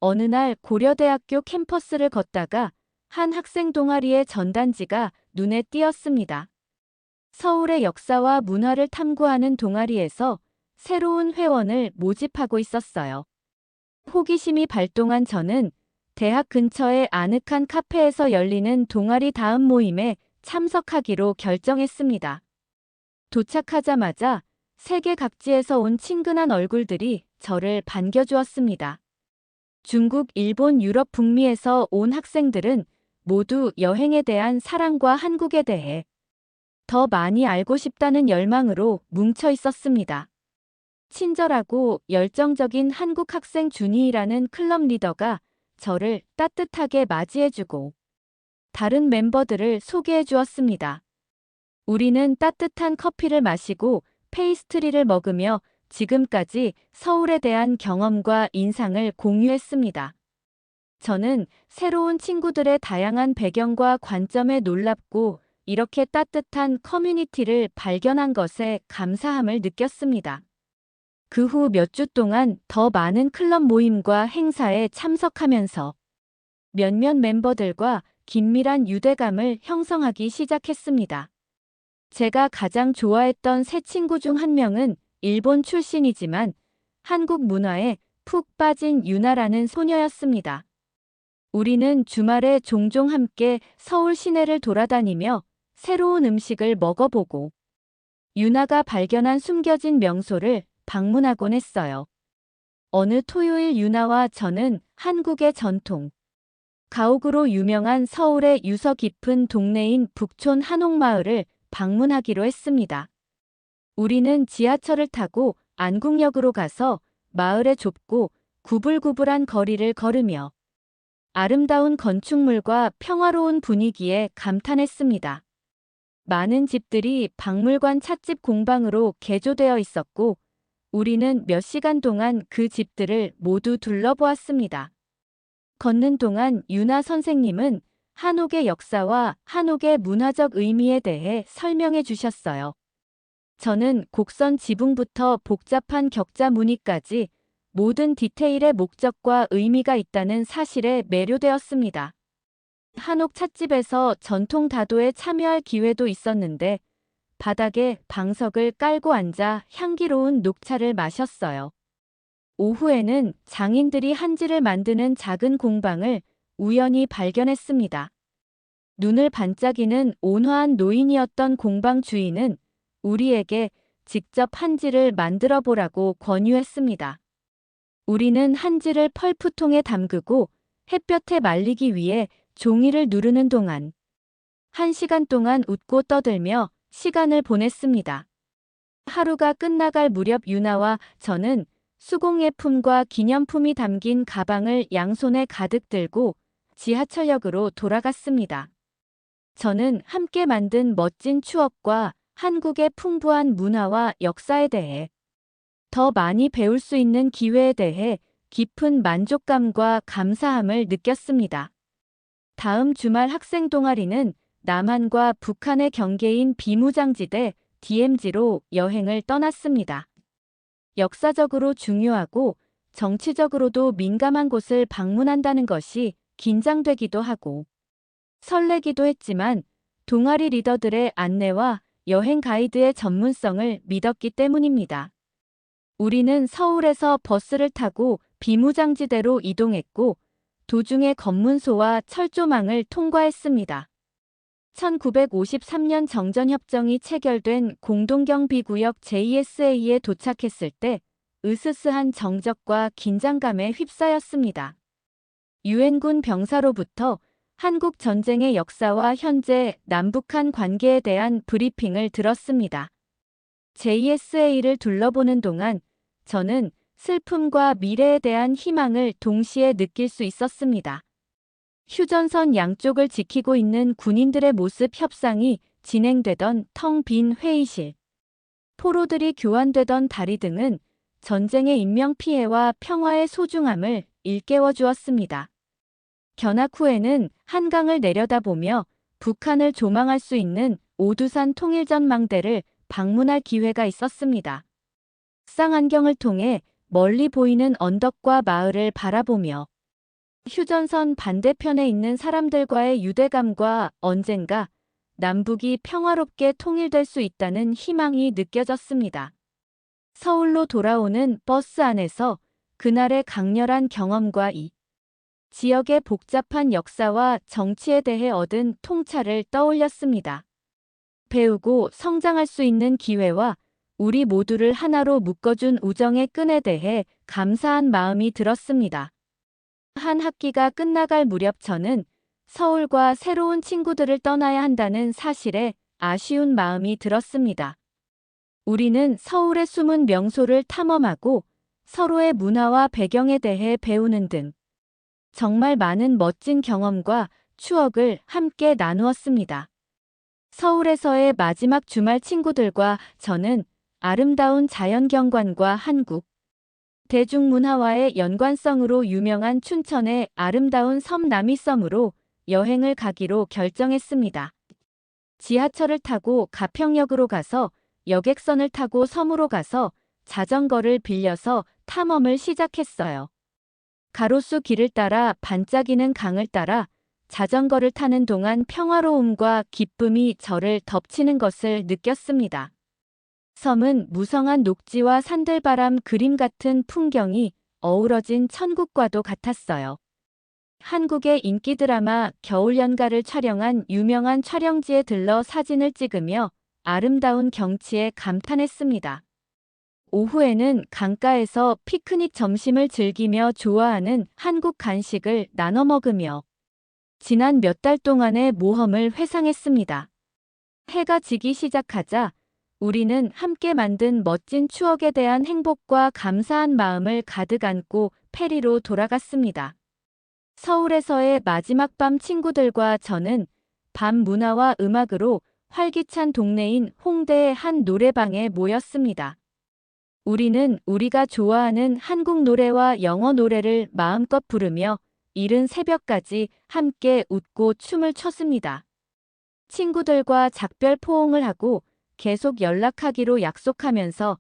어느 날 고려대학교 캠퍼스를 걷다가 한 학생 동아리의 전단지가 눈에 띄었습니다. 서울의 역사와 문화를 탐구하는 동아리에서 새로운 회원을 모집하고 있었어요. 호기심이 발동한 저는 대학 근처의 아늑한 카페에서 열리는 동아리 다음 모임에 참석하기로 결정했습니다. 도착하자마자 세계 각지에서 온 친근한 얼굴들이 저를 반겨주었습니다. 중국, 일본, 유럽, 북미에서 온 학생들은 모두 여행에 대한 사랑과 한국에 대해 더 많이 알고 싶다는 열망으로 뭉쳐 있었습니다. 친절하고 열정적인 한국 학생 준이라는 클럽 리더가 저를 따뜻하게 맞이해주고 다른 멤버들을 소개해 주었습니다. 우리는 따뜻한 커피를 마시고 페이스트리를 먹으며 지금까지 서울에 대한 경험과 인상을 공유했습니다. 저는 새로운 친구들의 다양한 배경과 관점에 놀랍고 이렇게 따뜻한 커뮤니티를 발견한 것에 감사함을 느꼈습니다. 그 후 몇 주 동안 더 많은 클럽 모임과 행사에 참석하면서 몇몇 멤버들과 긴밀한 유대감을 형성하기 시작했습니다. 제가 가장 좋아했던 새 친구 중 한 명은 일본 출신이지만 한국 문화에 푹 빠진 유나라는 소녀였습니다. 우리는 주말에 종종 함께 서울 시내를 돌아다니며 새로운 음식을 먹어보고 유나가 발견한 숨겨진 명소를 방문하곤 했어요. 어느 토요일 유나와 저는 한국의 전통, 가옥으로 유명한 서울의 유서 깊은 동네인 북촌 한옥마을을 방문하기로 했습니다. 우리는 지하철을 타고 안국역으로 가서 마을의 좁고 구불구불한 거리를 걸으며 아름다운 건축물과 평화로운 분위기에 감탄했습니다. 많은 집들이 박물관 찻집 공방으로 개조되어 있었고 우리는 몇 시간 동안 그 집들을 모두 둘러보았습니다. 걷는 동안 유나 선생님은 한옥의 역사와 한옥의 문화적 의미에 대해 설명해 주셨어요. 저는 곡선 지붕부터 복잡한 격자 무늬까지 모든 디테일의 목적과 의미가 있다는 사실에 매료되었습니다. 한옥 찻집에서 전통 다도에 참여할 기회도 있었는데 바닥에 방석을 깔고 앉아 향기로운 녹차를 마셨어요. 오후에는 장인들이 한지를 만드는 작은 공방을 우연히 발견했습니다. 눈을 반짝이는 온화한 노인이었던 공방 주인은 우리에게 직접 한지를 만들어 보라고 권유했습니다. 우리는 한지를 펄프통에 담그고 햇볕에 말리기 위해 종이를 누르는 동안 1시간 동안 웃고 떠들며 시간을 보냈습니다. 하루가 끝나갈 무렵 유나와 저는 수공예품과 기념품이 담긴 가방을 양손에 가득 들고 지하철역으로 돌아갔습니다. 저는 함께 만든 멋진 추억과 한국의 풍부한 문화와 역사에 대해 더 많이 배울 수 있는 기회에 대해 깊은 만족감과 감사함을 느꼈습니다. 다음 주말 학생 동아리는 남한과 북한의 경계인 비무장지대 DMZ로 여행을 떠났습니다. 역사적으로 중요하고 정치적으로도 민감한 곳을 방문한다는 것이 긴장되기도 하고 설레기도 했지만 동아리 리더들의 안내와 여행 가이드의 전문성을 믿었기 때문입니다. 우리는 서울에서 버스를 타고 비무장지대로 이동했고 도중에 검문소와 철조망을 통과했습니다. 1953년 정전협정이 체결된 공동경비구역 JSA에 도착했을 때 으스스한 정적과 긴장감에 휩싸였습니다. 유엔군 병사로부터 한국 전쟁의 역사와 현재 남북한 관계에 대한 브리핑을 들었습니다. JSA를 둘러보는 동안 저는 슬픔과 미래에 대한 희망을 동시에 느낄 수 있었습니다. 휴전선 양쪽을 지키고 있는 군인들의 모습 협상이 진행되던 텅 빈 회의실, 포로들이 교환되던 다리 등은 전쟁의 인명피해와 평화의 소중함을 일깨워 주었습니다. 견학 후에는 한강을 내려다보며 북한을 조망할 수 있는 오두산 통일전망대를 방문할 기회가 있었습니다. 쌍안경을 통해 멀리 보이는 언덕과 마을을 바라보며 휴전선 반대편에 있는 사람들과의 유대감과 언젠가 남북이 평화롭게 통일될 수 있다는 희망이 느껴졌습니다. 서울로 돌아오는 버스 안에서 그날의 강렬한 경험과 이 지역의 복잡한 역사와 정치에 대해 얻은 통찰을 떠올렸습니다. 배우고 성장할 수 있는 기회와 우리 모두를 하나로 묶어준 우정의 끈에 대해 감사한 마음이 들었습니다. 한 학기가 끝나갈 무렵 저는 서울과 새로운 친구들을 떠나야 한다는 사실에 아쉬운 마음이 들었습니다. 우리는 서울의 숨은 명소를 탐험하고 서로의 문화와 배경에 대해 배우는 등 정말 많은 멋진 경험과 추억을 함께 나누었습니다. 서울에서의 마지막 주말 친구들과 저는 아름다운 자연경관과 한국 대중문화와의 연관성으로 유명한 춘천의 아름다운 섬 남이섬으로 여행을 가기로 결정했습니다. 지하철을 타고 가평역으로 가서 여객선을 타고 섬으로 가서 자전거를 빌려서 탐험을 시작했어요. 가로수 길을 따라 반짝이는 강을 따라 자전거를 타는 동안 평화로움과 기쁨이 저를 덮치는 것을 느꼈습니다. 섬은 무성한 녹지와 산들바람 그림 같은 풍경이 어우러진 천국과도 같았어요. 한국의 인기 드라마 겨울연가를 촬영한 유명한 촬영지에 들러 사진을 찍으며 아름다운 경치에 감탄했습니다. 오후에는 강가에서 피크닉 점심을 즐기며 좋아하는 한국 간식을 나눠 먹으며 지난 몇 달 동안의 모험을 회상했습니다. 해가 지기 시작하자 우리는 함께 만든 멋진 추억에 대한 행복과 감사한 마음을 가득 안고 페리로 돌아갔습니다. 서울에서의 마지막 밤 친구들과 저는 밤 문화와 음악으로 활기찬 동네인 홍대의 한 노래방에 모였습니다. 우리는 우리가 좋아하는 한국 노래와 영어 노래를 마음껏 부르며 이른 새벽까지 함께 웃고 춤을 췄습니다. 친구들과 작별 포옹을 하고 계속 연락하기로 약속하면서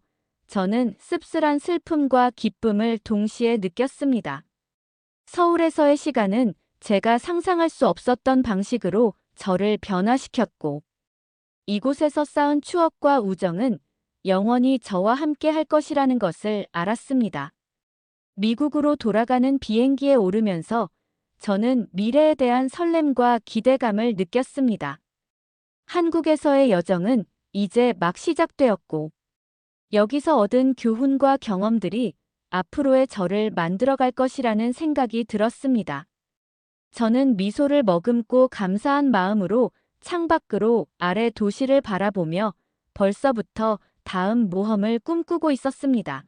저는 씁쓸한 슬픔과 기쁨을 동시에 느꼈습니다. 서울에서의 시간은 제가 상상할 수 없었던 방식으로 저를 변화시켰고 이곳에서 쌓은 추억과 우정은 영원히 저와 함께 할 것이라는 것을 알았습니다. 미국으로 돌아가는 비행기에 오르면서 저는 미래에 대한 설렘과 기대감을 느꼈습니다. 한국에서의 여정은 이제 막 시작되었고 여기서 얻은 교훈과 경험들이 앞으로의 저를 만들어갈 것이라는 생각이 들었습니다. 저는 미소를 머금고 감사한 마음으로 창밖으로 아래 도시를 바라보며 벌써부터 다음 모험을 꿈꾸고 있었습니다.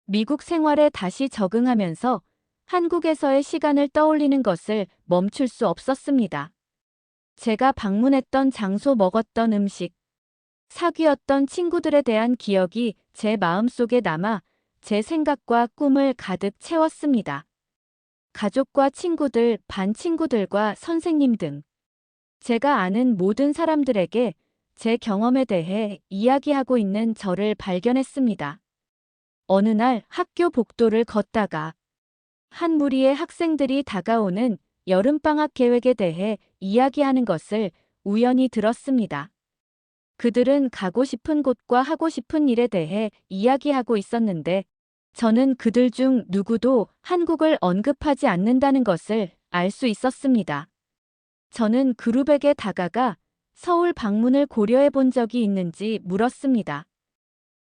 미국 생활에 다시 적응하면서 한국에서의 시간을 떠올리는 것을 멈출 수 없었습니다. 제가 방문했던 장소, 먹었던 음식, 사귀었던 친구들에 대한 기억이 제 마음속에 남아 제 생각과 꿈을 가득 채웠습니다. 가족과 친구들, 반 친구들과 선생님 등 제가 아는 모든 사람들에게 제 경험에 대해 이야기하고 있는 저를 발견했습니다. 어느 날 학교 복도를 걷다가 한 무리의 학생들이 다가오는 여름방학 계획에 대해 이야기하는 것을 우연히 들었습니다. 그들은 가고 싶은 곳과 하고 싶은 일에 대해 이야기하고 있었는데 저는 그들 중 누구도 한국을 언급하지 않는다는 것을 알 수 있었습니다. 저는 그룹에게 다가가 서울 방문을 고려해 본 적이 있는지 물었습니다.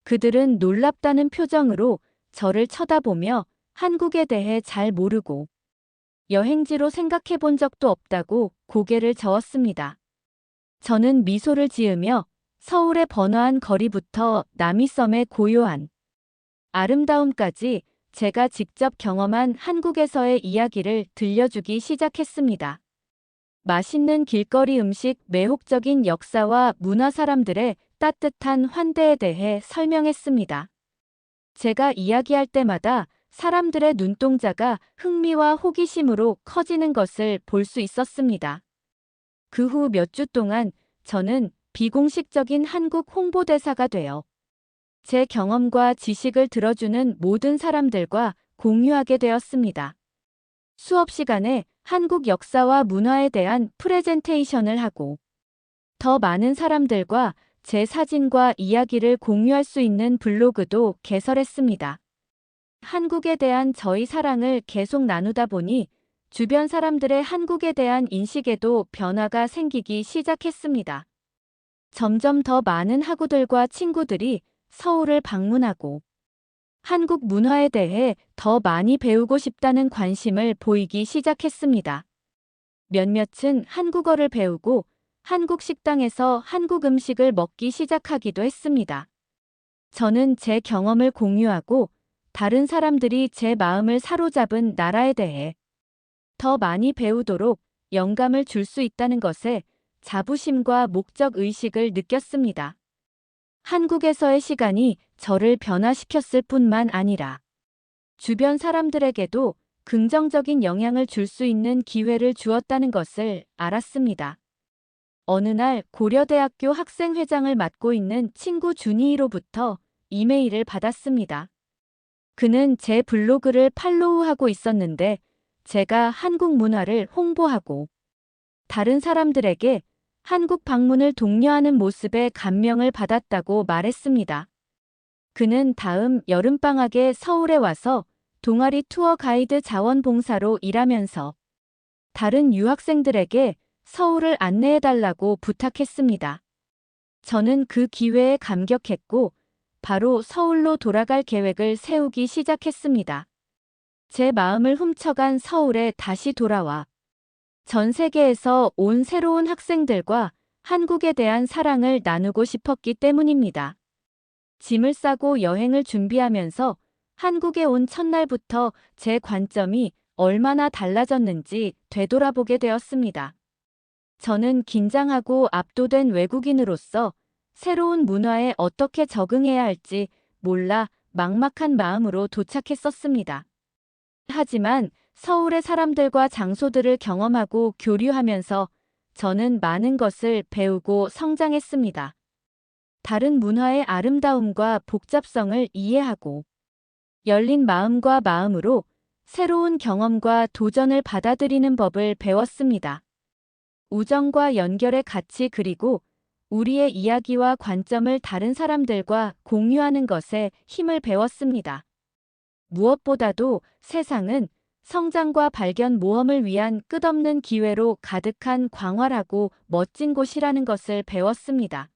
그들은 놀랍다는 표정으로 저를 쳐다보며 한국에 대해 잘 모르고 여행지로 생각해 본 적도 없다고 고개를 저었습니다. 저는 미소를 지으며 서울의 번화한 거리부터 남이섬의 고요한 아름다움까지 제가 직접 경험한 한국에서의 이야기를 들려주기 시작했습니다. 맛있는 길거리 음식, 매혹적인 역사와 문화, 사람들의 따뜻한 환대에 대해 설명했습니다. 제가 이야기할 때마다 사람들의 눈동자가 흥미와 호기심으로 커지는 것을 볼 수 있었습니다. 그 후 몇 주 동안 저는 비공식적인 한국 홍보대사가 되어 제 경험과 지식을 들어주는 모든 사람들과 공유하게 되었습니다. 수업 시간에 한국 역사와 문화에 대한 프레젠테이션을 하고 더 많은 사람들과 제 사진과 이야기를 공유할 수 있는 블로그도 개설했습니다. 한국에 대한 저희 사랑을 계속 나누다 보니 주변 사람들의 한국에 대한 인식에도 변화가 생기기 시작했습니다. 점점 더 많은 학우들과 친구들이 서울을 방문하고 한국 문화에 대해 더 많이 배우고 싶다는 관심을 보이기 시작했습니다. 몇몇은 한국어를 배우고 한국 식당에서 한국 음식을 먹기 시작하기도 했습니다. 저는 제 경험을 공유하고 다른 사람들이 제 마음을 사로잡은 나라에 대해 더 많이 배우도록 영감을 줄 수 있다는 것에 자부심과 목적 의식을 느꼈습니다. 한국에서의 시간이 저를 변화시켰을 뿐만 아니라 주변 사람들에게도 긍정적인 영향을 줄 수 있는 기회를 주었다는 것을 알았습니다. 어느 날 고려대학교 학생회장을 맡고 있는 친구 준이로부터 이메일을 받았습니다. 그는 제 블로그를 팔로우하고 있었는데 제가 한국 문화를 홍보하고 다른 사람들에게 한국 방문을 독려하는 모습에 감명을 받았다고 말했습니다. 그는 다음 여름방학에 서울에 와서 동아리 투어 가이드 자원봉사로 일하면서 다른 유학생들에게 서울을 안내해달라고 부탁했습니다. 저는 그 기회에 감격했고 바로 서울로 돌아갈 계획을 세우기 시작했습니다. 제 마음을 훔쳐간 서울에 다시 돌아와 전 세계에서 온 새로운 학생들과 한국에 대한 사랑을 나누고 싶었기 때문입니다. 짐을 싸고 여행을 준비하면서 한국에 온 첫날부터 제 관점이 얼마나 달라졌는지 되돌아보게 되었습니다. 저는 긴장하고 압도된 외국인으로서 새로운 문화에 어떻게 적응해야 할지 몰라 막막한 마음으로 도착했었습니다. 하지만 서울의 사람들과 장소들을 경험하고 교류하면서 저는 많은 것을 배우고 성장했습니다. 다른 문화의 아름다움과 복잡성을 이해하고 열린 마음과 마음으로 새로운 경험과 도전을 받아들이는 법을 배웠습니다. 우정과 연결의 가치, 그리고 우리의 이야기와 관점을 다른 사람들과 공유하는 것에 힘을 배웠습니다. 무엇보다도 세상은 성장과 발견, 모험을 위한 끝없는 기회로 가득한 광활하고 멋진 곳이라는 것을 배웠습니다.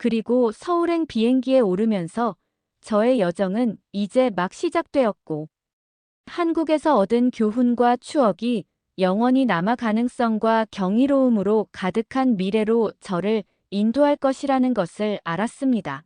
그리고 서울행 비행기에 오르면서 저의 여정은 이제 막 시작되었고, 한국에서 얻은 교훈과 추억이 영원히 남아 가능성과 경이로움으로 가득한 미래로 저를 인도할 것이라는 것을 알았습니다.